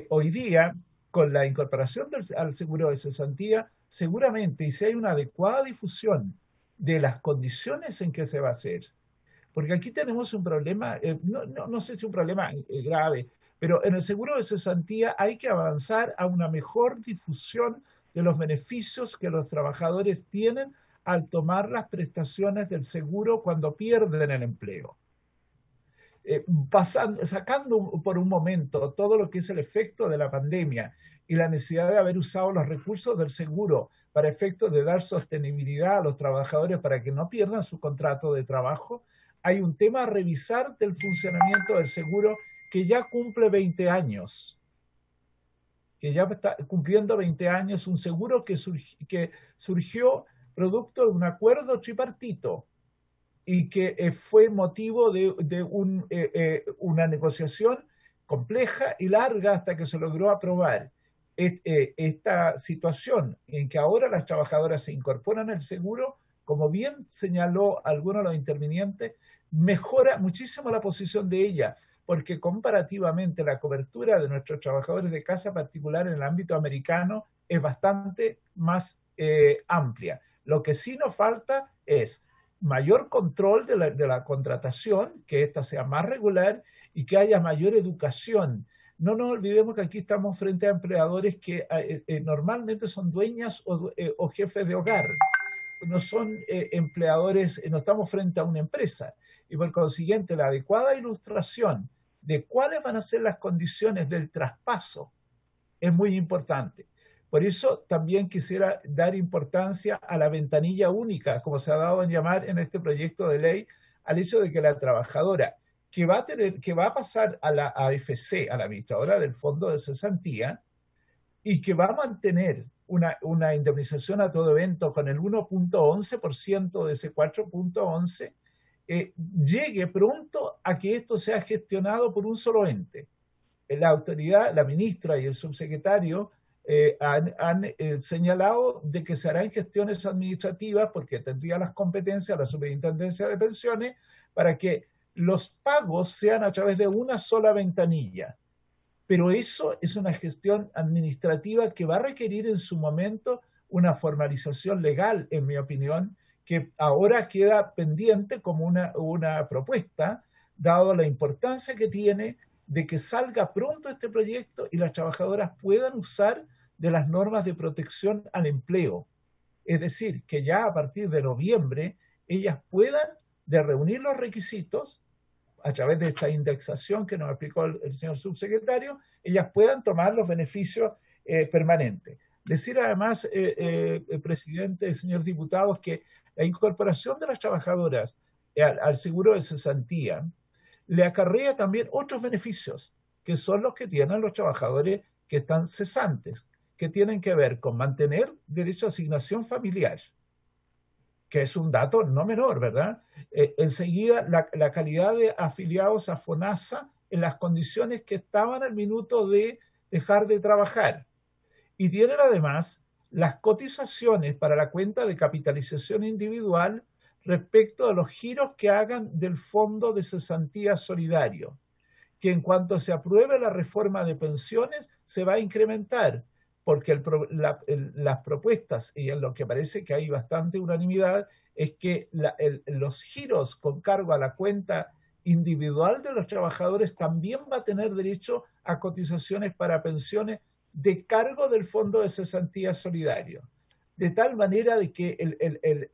Hoy día, con la incorporación al seguro de cesantía, seguramente, y si hay una adecuada difusión de las condiciones en que se va a hacer, porque aquí tenemos un problema, no sé si un problema grave, pero en el seguro de cesantía hay que avanzar a una mejor difusión de los beneficios que los trabajadores tienen al tomar las prestaciones del seguro cuando pierden el empleo. Sacando por un momento todo lo que es el efecto de la pandemia y la necesidad de haber usado los recursos del seguro para efectos de dar sostenibilidad a los trabajadores para que no pierdan su contrato de trabajo, hay un tema a revisar del funcionamiento del seguro que ya cumple 20 años. Que ya está cumpliendo 20 años, un seguro que surgió producto de un acuerdo tripartito y que fue motivo de una negociación compleja y larga hasta que se logró aprobar. Esta situación en que ahora las trabajadoras se incorporan al seguro, como bien señaló alguno de los intervinientes, mejora muchísimo la posición de ella, porque comparativamente la cobertura de nuestros trabajadores de casa particular en el ámbito americano es bastante más amplia. Lo que sí nos falta es mayor control de la contratación, que ésta sea más regular y que haya mayor educación. No nos olvidemos que aquí estamos frente a empleadores que normalmente son dueñas o jefes de hogar. No son empleadores, no estamos frente a una empresa. Y por consiguiente, la adecuada ilustración de cuáles van a ser las condiciones del traspaso es muy importante. Por eso también quisiera dar importancia a la ventanilla única, como se ha dado en llamar en este proyecto de ley, al hecho de que la trabajadora que va a pasar a la AFC, a la administradora del Fondo de Cesantía, y que va a mantener una indemnización a todo evento con el 1.11% de ese 4.11%, llegue pronto a que esto sea gestionado por un solo ente. La autoridad, la ministra y el subsecretario han señalado de que se harán gestiones administrativas porque tendría las competencias la Superintendencia de Pensiones para que los pagos sean a través de una sola ventanilla. Pero eso es una gestión administrativa que va a requerir en su momento una formalización legal, en mi opinión, que ahora queda pendiente como una propuesta, dado la importancia que tiene de que salga pronto este proyecto y las trabajadoras puedan usar de las normas de protección al empleo. Es decir, que ya a partir de noviembre ellas puedan de reunir los requisitos a través de esta indexación que nos explicó el señor subsecretario, ellas puedan tomar los beneficios permanentes. Decir además, presidente, señores diputados, que la incorporación de las trabajadoras al seguro de cesantía le acarrea también otros beneficios, que son los que tienen los trabajadores que están cesantes, que tienen que ver con mantener derecho a asignación familiar, que es un dato no menor, ¿verdad? Enseguida, la calidad de afiliados a FONASA en las condiciones que estaban al minuto de dejar de trabajar. Y tienen además las cotizaciones para la cuenta de capitalización individual respecto a los giros que hagan del Fondo de Cesantía Solidario, que en cuanto se apruebe la reforma de pensiones se va a incrementar, porque las propuestas, y en lo que parece que hay bastante unanimidad, es que los giros con cargo a la cuenta individual de los trabajadores también va a tener derecho a cotizaciones para pensiones de cargo del Fondo de Cesantía Solidario. De tal manera de que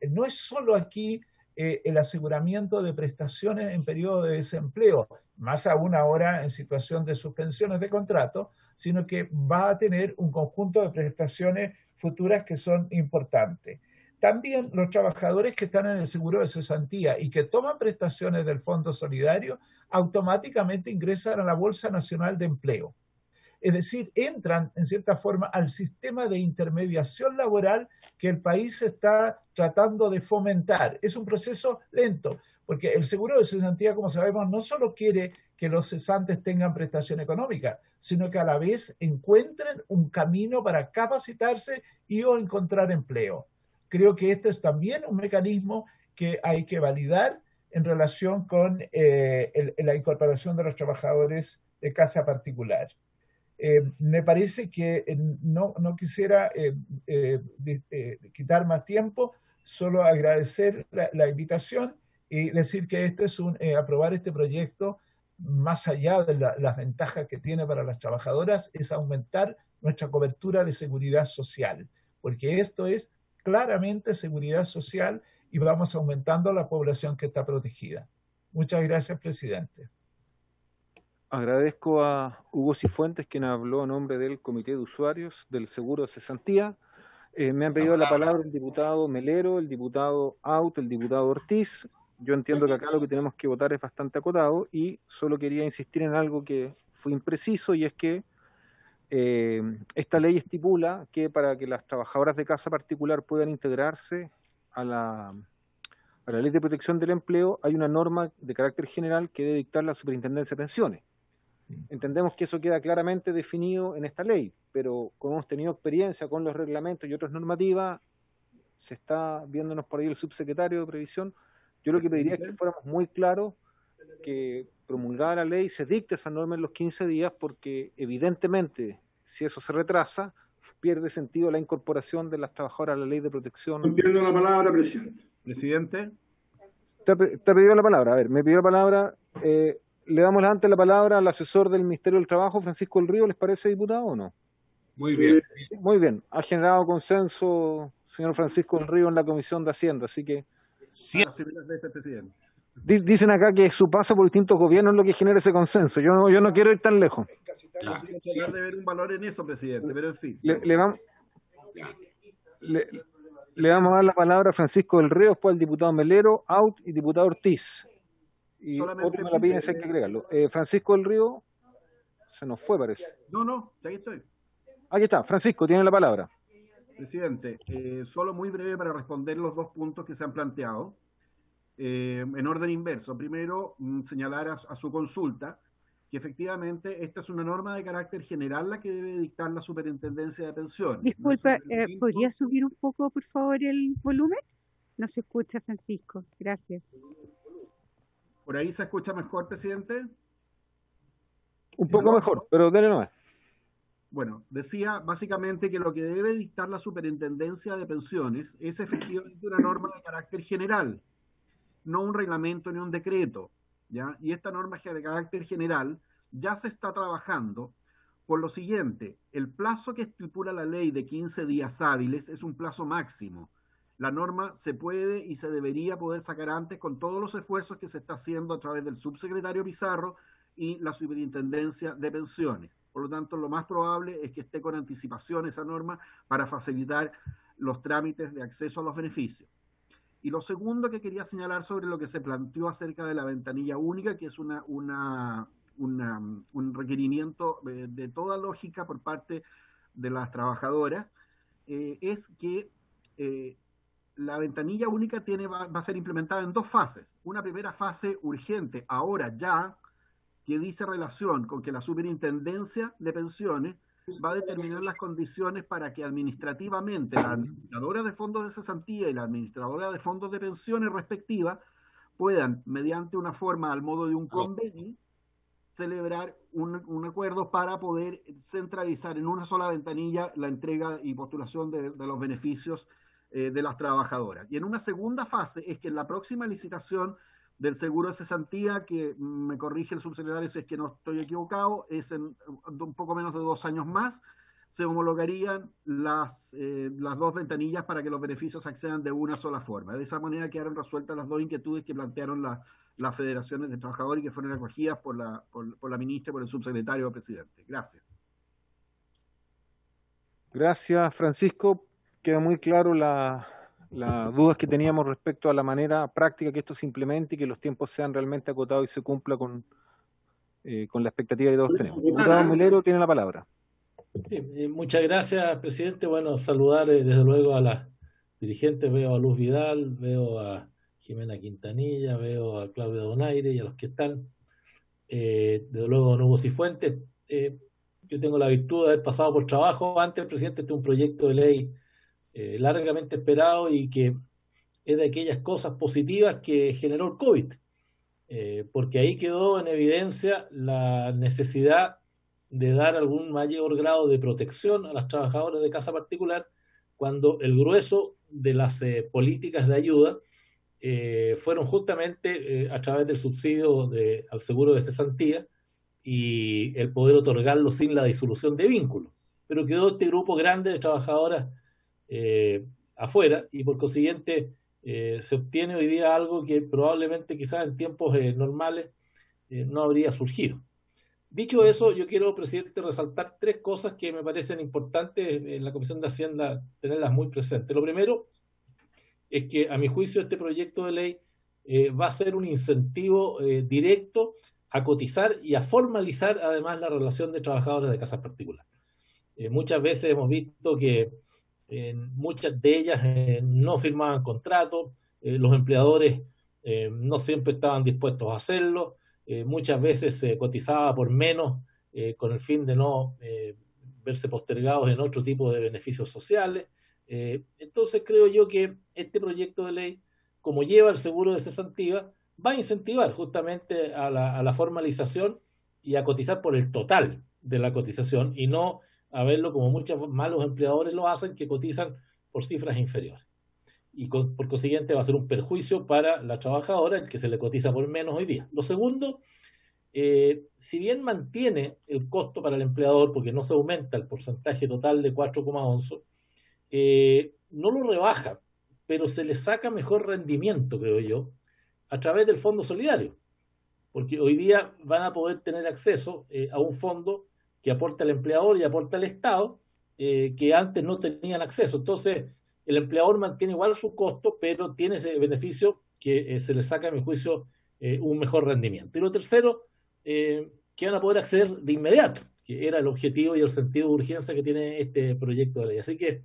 no es solo aquí el aseguramiento de prestaciones en periodo de desempleo, más aún ahora en situación de suspensiones de contrato, sino que va a tener un conjunto de prestaciones futuras que son importantes. También los trabajadores que están en el seguro de cesantía y que toman prestaciones del Fondo Solidario automáticamente ingresan a la Bolsa Nacional de Empleo. Es decir, entran en cierta forma al sistema de intermediación laboral que el país está tratando de fomentar. Es un proceso lento, porque el seguro de cesantía, como sabemos, no solo quiere que los cesantes tengan prestación económica, sino que a la vez encuentren un camino para capacitarse y o encontrar empleo. Creo que este es también un mecanismo que hay que validar en relación con la incorporación de los trabajadores de casa particular. Me parece que no quisiera quitar más tiempo, solo agradecer la invitación y decir que aprobar este proyecto, más allá de las ventajas que tiene para las trabajadoras, es aumentar nuestra cobertura de seguridad social, porque esto es claramente seguridad social y vamos aumentando la población que está protegida. Muchas gracias, presidente. Agradezco a Hugo Cifuentes, quien habló a nombre del Comité de Usuarios del Seguro de Cesantía. Me han pedido la palabra el diputado Melero, el diputado Aut, el diputado Ortiz. Yo entiendo que acá lo que tenemos que votar es bastante acotado y solo quería insistir en algo que fue impreciso, y es que esta ley estipula que para que las trabajadoras de casa particular puedan integrarse a la ley de protección del empleo, hay una norma de carácter general que debe dictar la Superintendencia de Pensiones. Entendemos que eso queda claramente definido en esta ley, pero como hemos tenido experiencia con los reglamentos y otras normativas, se está viéndonos por ahí el subsecretario de Previsión. Yo lo que pediría es que fuéramos muy claros, que promulgada la ley se dicte esa norma en los 15 días, porque evidentemente, si eso se retrasa, pierde sentido la incorporación de las trabajadoras a la ley de protección. Entiendo la palabra, presidente. Presidente. Te ha pedido la palabra. A ver, me pidió la palabra. Le damos antes la palabra al asesor del Ministerio del Trabajo, Francisco del Río. ¿Les parece, diputado, o no? Muy bien. Muy bien. Ha generado consenso, señor Francisco del Río, en la Comisión de Hacienda, así que... Sí. Primeras veces, presidente. Dicen acá que su paso por distintos gobiernos es lo que genera ese consenso. Yo no quiero ir tan lejos. Tratar de ver un valor en eso, presidente, pero en fin. Le vamos a dar la palabra a Francisco del Río, después al diputado Melero, Aut y diputado Ortiz. Y otro me la piden si hay que agregarlo. Francisco del Río se nos fue, parece. No, aquí estoy. Aquí está, Francisco, tiene la palabra. Presidente, solo muy breve para responder los dos puntos que se han planteado. En orden inverso. Primero, señalar a su consulta que efectivamente esta es una norma de carácter general la que debe dictar la Superintendencia de Pensiones. Disculpa, ¿podría subir un poco, por favor, el volumen? No se escucha, Francisco. Gracias. ¿Por ahí se escucha mejor, presidente? Un poco mejor, pero dale nomás. Bueno, decía básicamente que lo que debe dictar la Superintendencia de Pensiones es efectivamente una norma de carácter general, no un reglamento ni un decreto, ¿ya? Y esta norma de carácter general ya se está trabajando por lo siguiente: el plazo que estipula la ley de 15 días hábiles es un plazo máximo. La norma se puede y se debería poder sacar antes con todos los esfuerzos que se está haciendo a través del subsecretario Pizarro y la Superintendencia de Pensiones. Por lo tanto, lo más probable es que esté con anticipación esa norma para facilitar los trámites de acceso a los beneficios. Y lo segundo que quería señalar sobre lo que se planteó acerca de la ventanilla única, que es un requerimiento de toda lógica por parte de las trabajadoras, es que la ventanilla única va a ser implementada en dos fases. Una primera fase urgente, ahora ya, que dice relación con que la Superintendencia de Pensiones va a determinar las condiciones para que administrativamente la administradora de fondos de cesantía y la administradora de fondos de pensiones respectivas puedan, mediante una forma al modo de un convenio, celebrar un acuerdo para poder centralizar en una sola ventanilla la entrega y postulación de los beneficios de las trabajadoras. Y en una segunda fase es que en la próxima licitación del seguro de cesantía, que me corrige el subsecretario si es que no estoy equivocado, es en un poco menos de 2 años más, se homologarían las dos ventanillas para que los beneficios accedan de una sola forma. De esa manera quedaron resueltas las dos inquietudes que plantearon las federaciones de trabajadores y que fueron recogidas por la ministra y por el subsecretario presidente. Gracias. Gracias, Francisco. Queda muy claro las dudas que teníamos respecto a la manera práctica que esto se implemente y que los tiempos sean realmente acotados y se cumpla con la expectativa que todos tenemos. Diputado Melero tiene la palabra. Sí, muchas gracias, presidente. Bueno, saludar desde luego a las dirigentes. Veo a Luz Vidal, veo a Jimena Quintanilla, veo a Claudia Donaire y a los que están. Desde luego a Hugo Cifuentes. Yo tengo la virtud de haber pasado por trabajo antes, presidente. Este es un proyecto de ley largamente esperado y que es de aquellas cosas positivas que generó el COVID, porque ahí quedó en evidencia la necesidad de dar algún mayor grado de protección a las trabajadoras de casa particular cuando el grueso de las políticas de ayuda fueron justamente a través del subsidio al seguro de cesantía y el poder otorgarlo sin la disolución de vínculos. Pero quedó este grupo grande de trabajadoras afuera y por consiguiente se obtiene hoy día algo que probablemente quizás en tiempos normales no habría surgido. Dicho eso, yo quiero, presidente, resaltar 3 cosas que me parecen importantes en la Comisión de Hacienda tenerlas muy presentes. Lo primero es que, a mi juicio, este proyecto de ley va a ser un incentivo directo a cotizar y a formalizar además la relación de trabajadores de casas particulares. Muchas veces hemos visto que muchas de ellas no firmaban contratos, los empleadores no siempre estaban dispuestos a hacerlo, muchas veces se cotizaba por menos con el fin de no verse postergados en otro tipo de beneficios sociales. Entonces creo yo que este proyecto de ley, como lleva el seguro de cesantía, va a incentivar justamente a la formalización y a cotizar por el total de la cotización y no a verlo como muchos malos empleadores lo hacen, que cotizan por cifras inferiores. Y por consiguiente va a ser un perjuicio para la trabajadora, el que se le cotiza por menos hoy día. Lo segundo, si bien mantiene el costo para el empleador, porque no se aumenta el porcentaje total de 4,11, no lo rebaja, pero se le saca mejor rendimiento, creo yo, a través del Fondo Solidario. Porque hoy día van a poder tener acceso a un fondo que aporta el empleador y aporta el Estado, que antes no tenían acceso. Entonces, el empleador mantiene igual su costo, pero tiene ese beneficio que se le saca, a mi juicio, un mejor rendimiento. Y lo tercero, que van a poder acceder de inmediato, que era el objetivo y el sentido de urgencia que tiene este proyecto de ley. Así que,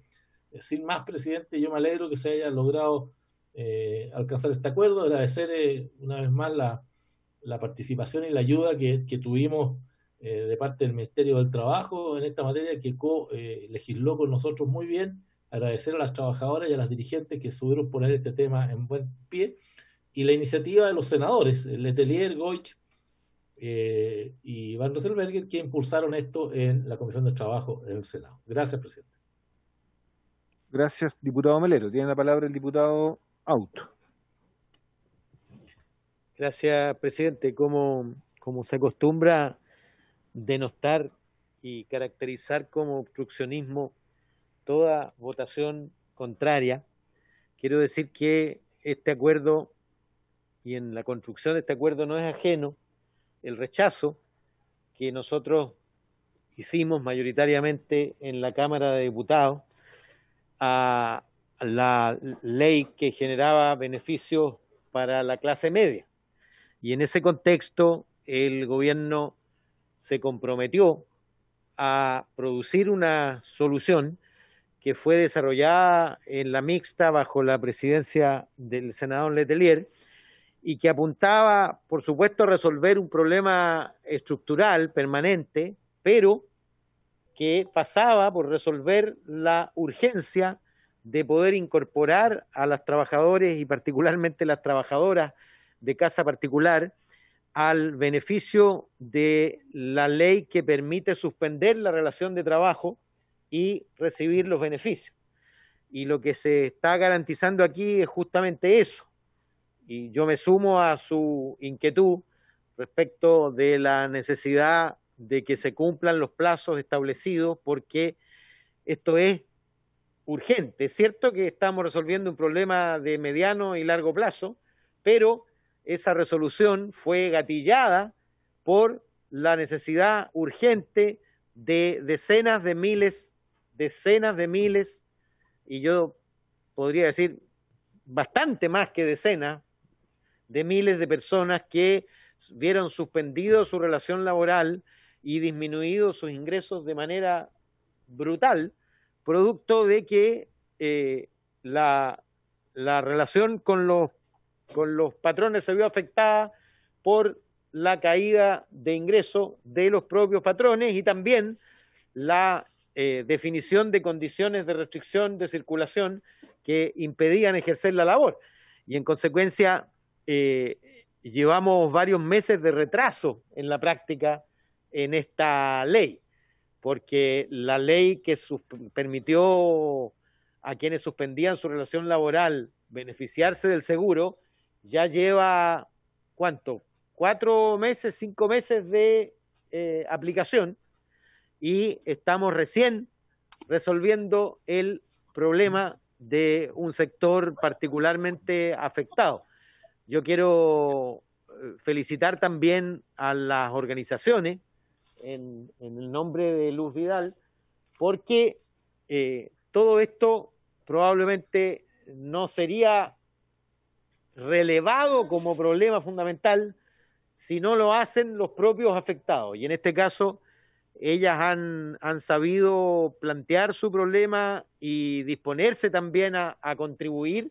sin más, presidente, yo me alegro que se haya logrado alcanzar este acuerdo, agradecer una vez más la participación y la ayuda que tuvimos de parte del Ministerio del Trabajo en esta materia, que legisló con nosotros muy bien. Agradecer a las trabajadoras y a las dirigentes que subieron poner este tema en buen pie, y la iniciativa de los senadores, Letelier, Goich y Van Rieselbergher, que impulsaron esto en la Comisión de Trabajo en el Senado. Gracias, presidente. Gracias, diputado Melero. Tiene la palabra el diputado Auto. Gracias, presidente. Como se acostumbra, denostar y caracterizar como obstruccionismo toda votación contraria. Quiero decir que este acuerdo, y en la construcción de este acuerdo no es ajeno el rechazo que nosotros hicimos mayoritariamente en la Cámara de Diputados a la ley que generaba beneficios para la clase media. Y en ese contexto el gobierno se comprometió a producir una solución que fue desarrollada en la mixta bajo la presidencia del senador Letelier y que apuntaba, por supuesto, a resolver un problema estructural permanente, pero que pasaba por resolver la urgencia de poder incorporar a las trabajadores y particularmente las trabajadoras de casa particular al beneficio de la ley que permite suspender la relación de trabajo y recibir los beneficios. Y lo que se está garantizando aquí es justamente eso. Y yo me sumo a su inquietud respecto de la necesidad de que se cumplan los plazos establecidos, porque esto es urgente. Es cierto que estamos resolviendo un problema de mediano y largo plazo, pero esa resolución fue gatillada por la necesidad urgente de decenas de miles, y yo podría decir bastante más que decenas de miles de personas que vieron suspendido su relación laboral y disminuido sus ingresos de manera brutal, producto de que la relación con los patrones se vio afectada por la caída de ingresos de los propios patrones y también la definición de condiciones de restricción de circulación que impedían ejercer la labor. Y en consecuencia llevamos varios meses de retraso en la práctica en esta ley, porque la ley que permitió a quienes suspendían su relación laboral beneficiarse del seguro ya lleva, ¿cuánto? 4 meses, 5 meses de aplicación, y estamos recién resolviendo el problema de un sector particularmente afectado. Yo quiero felicitar también a las organizaciones en el nombre de Luz Vidal, porque todo esto probablemente no sería relevado como problema fundamental si no lo hacen los propios afectados. Y en este caso, ellas han sabido plantear su problema y disponerse también a contribuir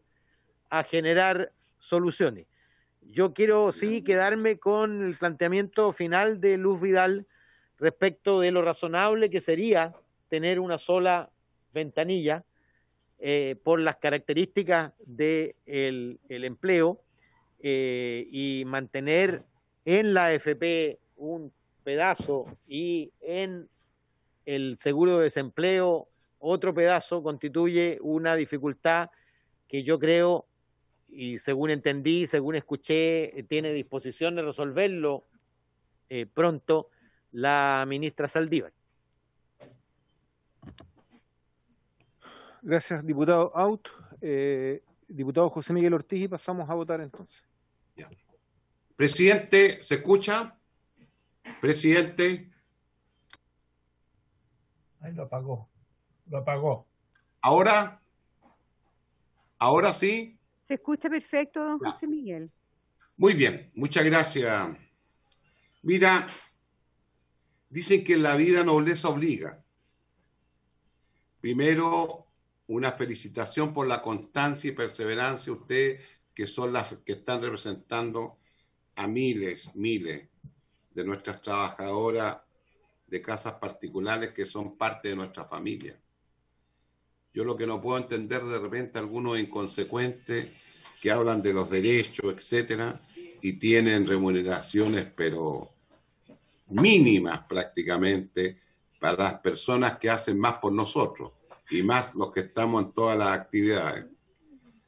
a generar soluciones. Yo quiero sí quedarme con el planteamiento final de Luz Vidal respecto de lo razonable que sería tener una sola ventanilla por las características del empleo y mantener en la AFP un pedazo y en el seguro de desempleo otro pedazo, constituye una dificultad que yo creo, y según entendí, según escuché, tiene disposición de resolverlo pronto la ministra Saldívar. Gracias, diputado Aut. Diputado José Miguel Ortiz, y pasamos a votar entonces. Ya. Presidente, ¿se escucha? Presidente. Ahí lo apagó. Lo apagó. ¿Ahora? ¿Ahora sí? Se escucha perfecto, don José Miguel. Muy bien, muchas gracias. Mira, dicen que en la vida nobleza obliga. Primero, una felicitación por la constancia y perseverancia, ustedes que son las que están representando a miles de nuestras trabajadoras de casas particulares que son parte de nuestra familia. Yo lo que no puedo entender de repente algunos inconsecuentes que hablan de los derechos, etcétera, y tienen remuneraciones pero mínimas prácticamente para las personas que hacen más por nosotros y más los que estamos en todas las actividades.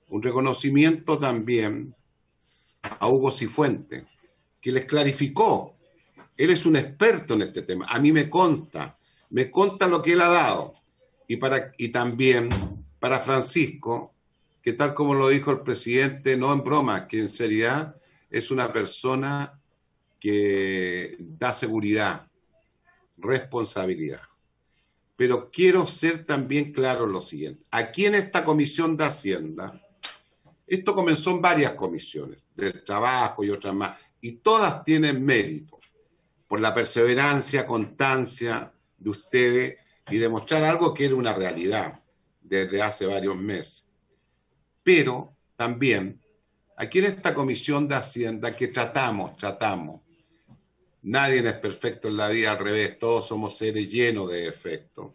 Un reconocimiento también a Hugo Cifuentes, que les clarificó Él es un experto en este tema. A mí me consta lo que él ha dado. Y también para Francisco, que tal como lo dijo el presidente, no en broma, que en seriedad es una persona que da seguridad, responsabilidad. Pero quiero ser también claro en lo siguiente. Aquí en esta Comisión de Hacienda, esto comenzó en varias comisiones, del trabajo y otras más, y todas tienen mérito por la perseverancia, constancia de ustedes y demostrar algo que era una realidad desde hace varios meses. Pero también, aquí en esta Comisión de Hacienda que tratamos, nadie es perfecto en la vida, al revés, todos somos seres llenos de defectos.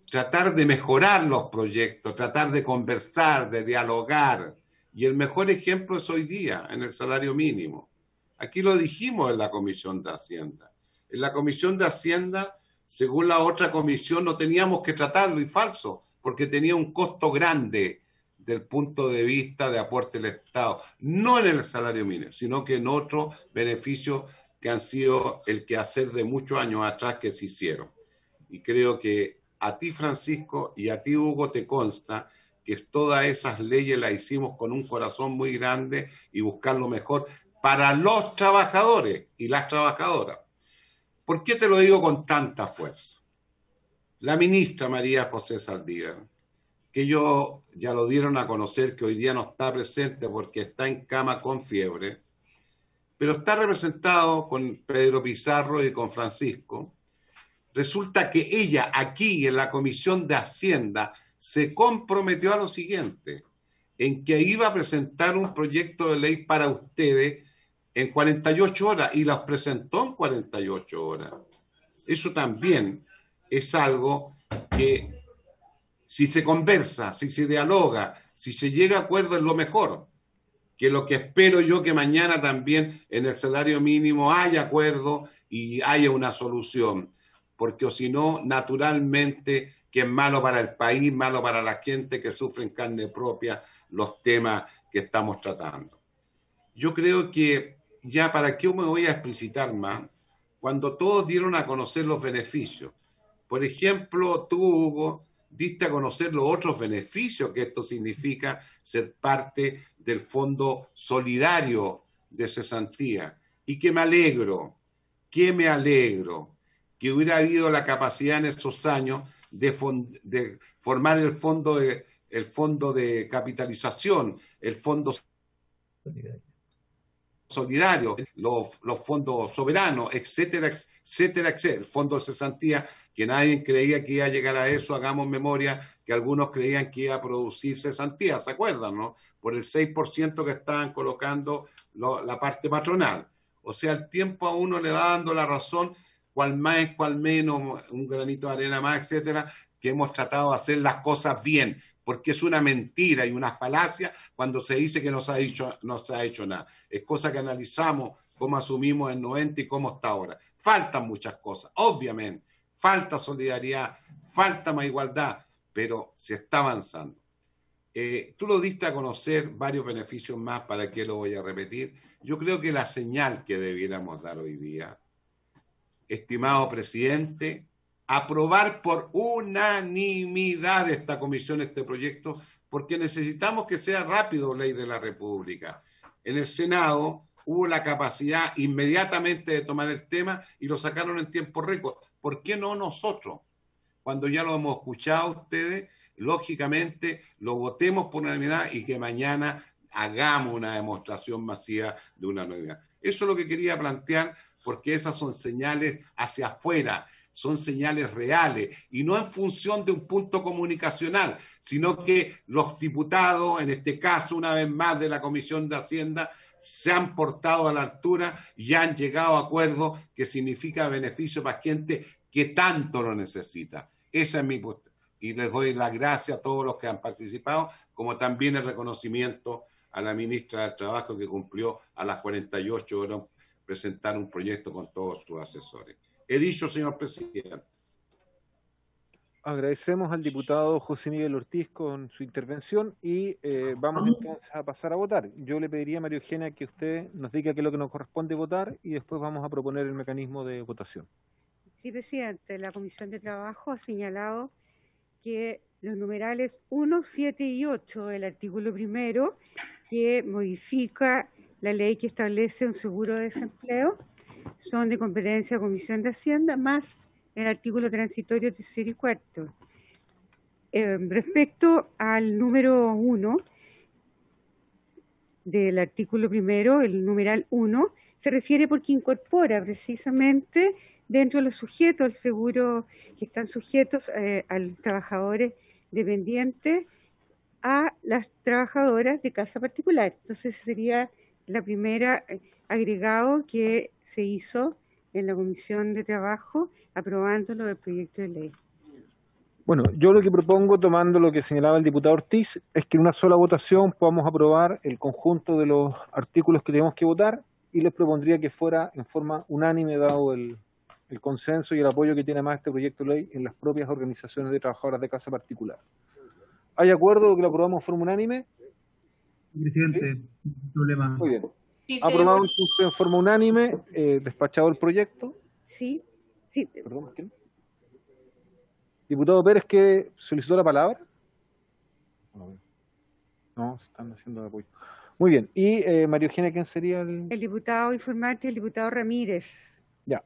Tratar de mejorar los proyectos, tratar de conversar, de dialogar. Y el mejor ejemplo es hoy día, en el salario mínimo. Aquí lo dijimos en la Comisión de Hacienda. En la Comisión de Hacienda, según la otra comisión, no teníamos que tratarlo, y falso, porque tenía un costo grande del punto de vista de aporte del Estado, no en el salario mínimo, sino que en otros beneficios que han sido el quehacer de muchos años atrás que se hicieron. Y creo que a ti, Francisco, y a ti, Hugo, te consta que todas esas leyes las hicimos con un corazón muy grande y buscar lo mejor para los trabajadores y las trabajadoras. ¿Por qué te lo digo con tanta fuerza? La ministra María José Saldívar, que yo ya lo dieron a conocer que hoy día no está presente porque está en cama con fiebre, pero está representado con Pedro Pizarro y con Francisco. Resulta que ella aquí en la Comisión de Hacienda se comprometió a lo siguiente, en que iba a presentar un proyecto de ley para ustedes en 48 horas y los presentó en 48 horas. Eso también es algo que si se conversa, si se dialoga, si se llega a acuerdo es lo mejor. Que lo que espero yo que mañana también en el salario mínimo haya acuerdo y haya una solución. Porque o si no, naturalmente que es malo para el país, malo para la gente que sufre en carne propia los temas que estamos tratando. Yo creo que ya para qué me voy a explicitar más, cuando todos dieron a conocer los beneficios. Por ejemplo, tú, Hugo, diste a conocer los otros beneficios que esto significa ser parte del Fondo Solidario de Cesantía. Y que me alegro que hubiera habido la capacidad en esos años de formar el fondo de capitalización, el fondo solidario, los fondos soberanos, etcétera, etcétera, etcétera. El fondo de cesantía, que nadie creía que iba a llegar a eso, hagamos memoria, que algunos creían que iba a producir cesantía, ¿se acuerdan, no? Por el 6% que estaban colocando la parte patronal. O sea, el tiempo a uno le va dando la razón, cual más, cual menos, un granito de arena más, etcétera, que hemos tratado de hacer las cosas bien, porque es una mentira y una falacia cuando se dice que no se ha hecho nada. Es cosa que analizamos cómo asumimos en 90 y cómo está ahora. Faltan muchas cosas, obviamente. Falta solidaridad, falta más igualdad, pero se está avanzando. Tú lo diste a conocer, varios beneficios más, ¿para qué lo voy a repetir? Yo creo que la señal que debiéramos dar hoy día, estimado presidente, aprobar por unanimidad esta comisión, este proyecto, porque necesitamos que sea rápido, ley de la República. En el Senado hubo la capacidad inmediatamente de tomar el tema y lo sacaron en tiempo récord. ¿Por qué no nosotros? Cuando ya lo hemos escuchado a ustedes, lógicamente lo votemos por unanimidad y que mañana hagamos una demostración masiva de una unanimidad. Eso es lo que quería plantear, porque esas son señales hacia afuera, son señales reales y no en función de un punto comunicacional, sino que los diputados, en este caso una vez más de la Comisión de Hacienda, se han portado a la altura y han llegado a acuerdos que significa beneficio para gente que tanto lo necesita. Esa es mi postura. Y les doy las gracias a todos los que han participado, como también el reconocimiento a la ministra del Trabajo que cumplió a las 48 horas presentar un proyecto con todos sus asesores. He dicho, señor presidente. Agradecemos al diputado José Miguel Ortiz con su intervención y vamos entonces a pasar a votar. Yo le pediría a María Eugenia que usted nos diga qué es lo que nos corresponde votar y después vamos a proponer el mecanismo de votación. Sí, presidente, la Comisión de Trabajo ha señalado que los numerales 1, 7 y 8 del artículo primero, que modifica la ley que establece un seguro de desempleo, son de competencia de la Comisión de Hacienda, más el artículo transitorio tercero y cuarto. Respecto al número 1 del artículo primero, el numeral 1, se refiere porque incorpora precisamente dentro de los sujetos al seguro que están sujetos a los trabajadores dependientes a las trabajadoras de casa particular. Entonces sería la primera agregado que se hizo en la Comisión de Trabajo aprobándolo del proyecto de ley. Bueno, yo lo que propongo, tomando lo que señalaba el diputado Ortiz, es que en una sola votación podamos aprobar el conjunto de los artículos que tenemos que votar y les propondría que fuera en forma unánime, dado el consenso y el apoyo que tiene más este proyecto de ley en las propias organizaciones de trabajadoras de casa particular. ¿Hay acuerdo que lo aprobamos en forma unánime? Presidente, ¿Sí? Problema. Muy bien. Sí, Aprobamos en forma unánime, despachado el proyecto. Sí, sí. Perdón, ¿quién? Diputado Pérez, que solicitó la palabra. No, se están haciendo de apoyo. Muy bien. ¿Y María Eugenia, quién sería el...? El diputado informante, el diputado Ramírez. Ya.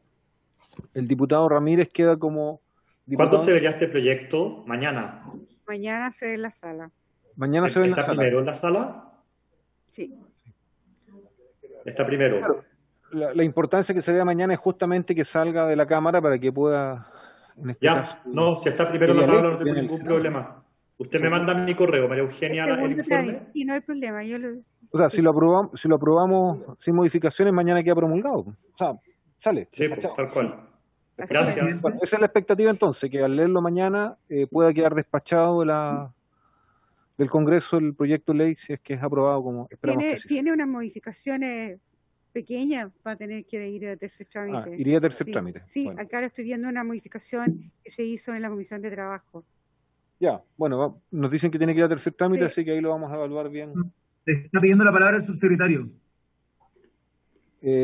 El diputado Ramírez queda como... ¿Cuándo se vería este proyecto? Mañana. Mañana se ve en la sala. Mañana se ve en la sala. ¿Está primero en la sala? Sí. Está primero. Claro. La importancia que se vea mañana es justamente que salga de la Cámara para que pueda... En este caso, no, si está primero en la tabla no tengo ningún problema. Usted me manda mi correo, María Eugenia, el informe. Sí, no hay problema. O sea, si lo aprobamos sin modificaciones, mañana queda promulgado. O sea, sale. Sí, tal cual. Gracias. Bueno, esa es la expectativa entonces, que al leerlo mañana pueda quedar despachado del Congreso el proyecto de ley, si es que es aprobado como esperamos que sí. Tiene unas modificaciones pequeñas, va a tener que ir a tercer trámite. Iría a tercer trámite. Sí, bueno. Acá estoy viendo una modificación que se hizo en la Comisión de Trabajo. Ya, bueno, nos dicen que tiene que ir a tercer trámite, así que ahí lo vamos a evaluar bien. Está pidiendo la palabra el subsecretario.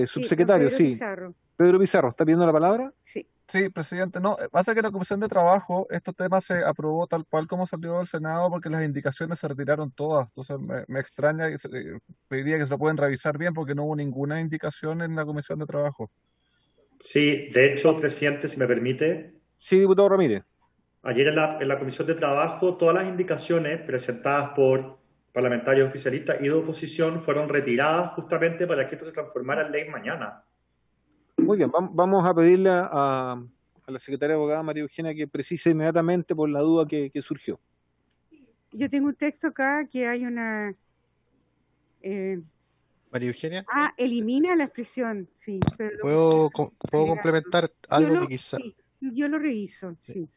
Subsecretario, Pedro sí. Pizarro. Pedro Pizarro, ¿está pidiendo la palabra? Sí. Sí, presidente, no, pasa que en la Comisión de Trabajo estos temas se aprobó tal cual como salió del Senado porque las indicaciones se retiraron todas, entonces me extraña, pediría que se lo pueden revisar bien porque no hubo ninguna indicación en la Comisión de Trabajo. Sí, de hecho, presidente, si me permite. Sí, diputado Ramírez. Ayer en la Comisión de Trabajo todas las indicaciones presentadas por parlamentarios oficialistas y de oposición fueron retiradas justamente para que esto se transformara en ley mañana. Muy bien, vamos a pedirle a la secretaria abogada María Eugenia que precise inmediatamente por la duda que surgió. Yo tengo un texto acá que hay una... María Eugenia. Elimina la expresión, sí. Pero ¿Puedo complementar algo que quizá... Sí, yo lo reviso, sí.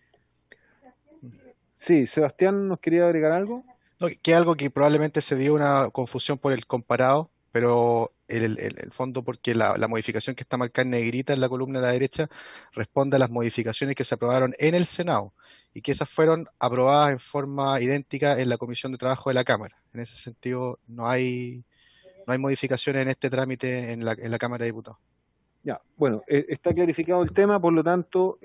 Sí, Sebastián, ¿nos quería agregar algo? No, que algo que probablemente se dio una confusión por el comparado, pero el fondo porque la modificación que está marcada en negrita en la columna de la derecha responde a las modificaciones que se aprobaron en el Senado y que esas fueron aprobadas en forma idéntica en la Comisión de Trabajo de la Cámara. En ese sentido, no hay modificaciones en este trámite en la Cámara de Diputados. Ya, bueno, está clarificado el tema, por lo tanto,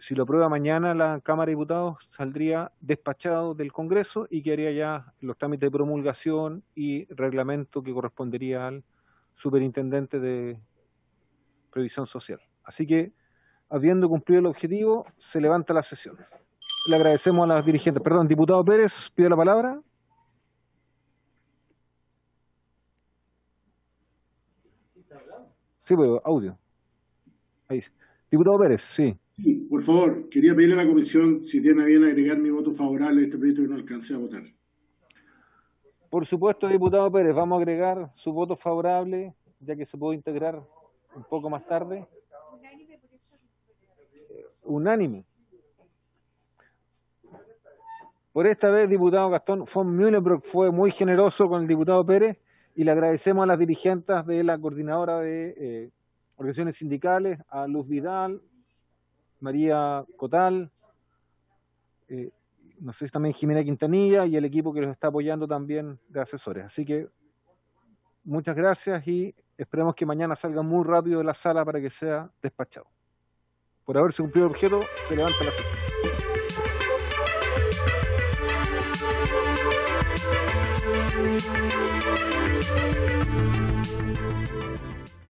si lo aprueba mañana la Cámara de Diputados, saldría despachado del Congreso y quedaría ya los trámites de promulgación y reglamento que correspondería al Superintendente de Previsión Social. Así que, habiendo cumplido el objetivo, se levanta la sesión. Le agradecemos a las dirigentes. Perdón, diputado Pérez, pide la palabra. Sí, pues, audio. Ahí. Diputado Pérez, sí. Sí, por favor, quería pedirle a la comisión si tiene a bien agregar mi voto favorable a este proyecto que no alcancé a votar. Por supuesto, diputado Pérez, vamos a agregar su voto favorable, ya que se puede integrar un poco más tarde. Unánime. Por esta vez, diputado Gastón von Mühlenbrock fue muy generoso con el diputado Pérez y le agradecemos a las dirigentes de la coordinadora de organizaciones sindicales, a Luz Vidal, María Cotal, no sé si también Jimena Quintanilla y el equipo que los está apoyando también de asesores. Así que muchas gracias y esperemos que mañana salga muy rápido de la sala para que sea despachado. Por haberse cumplido el objeto, se levanta la sesión.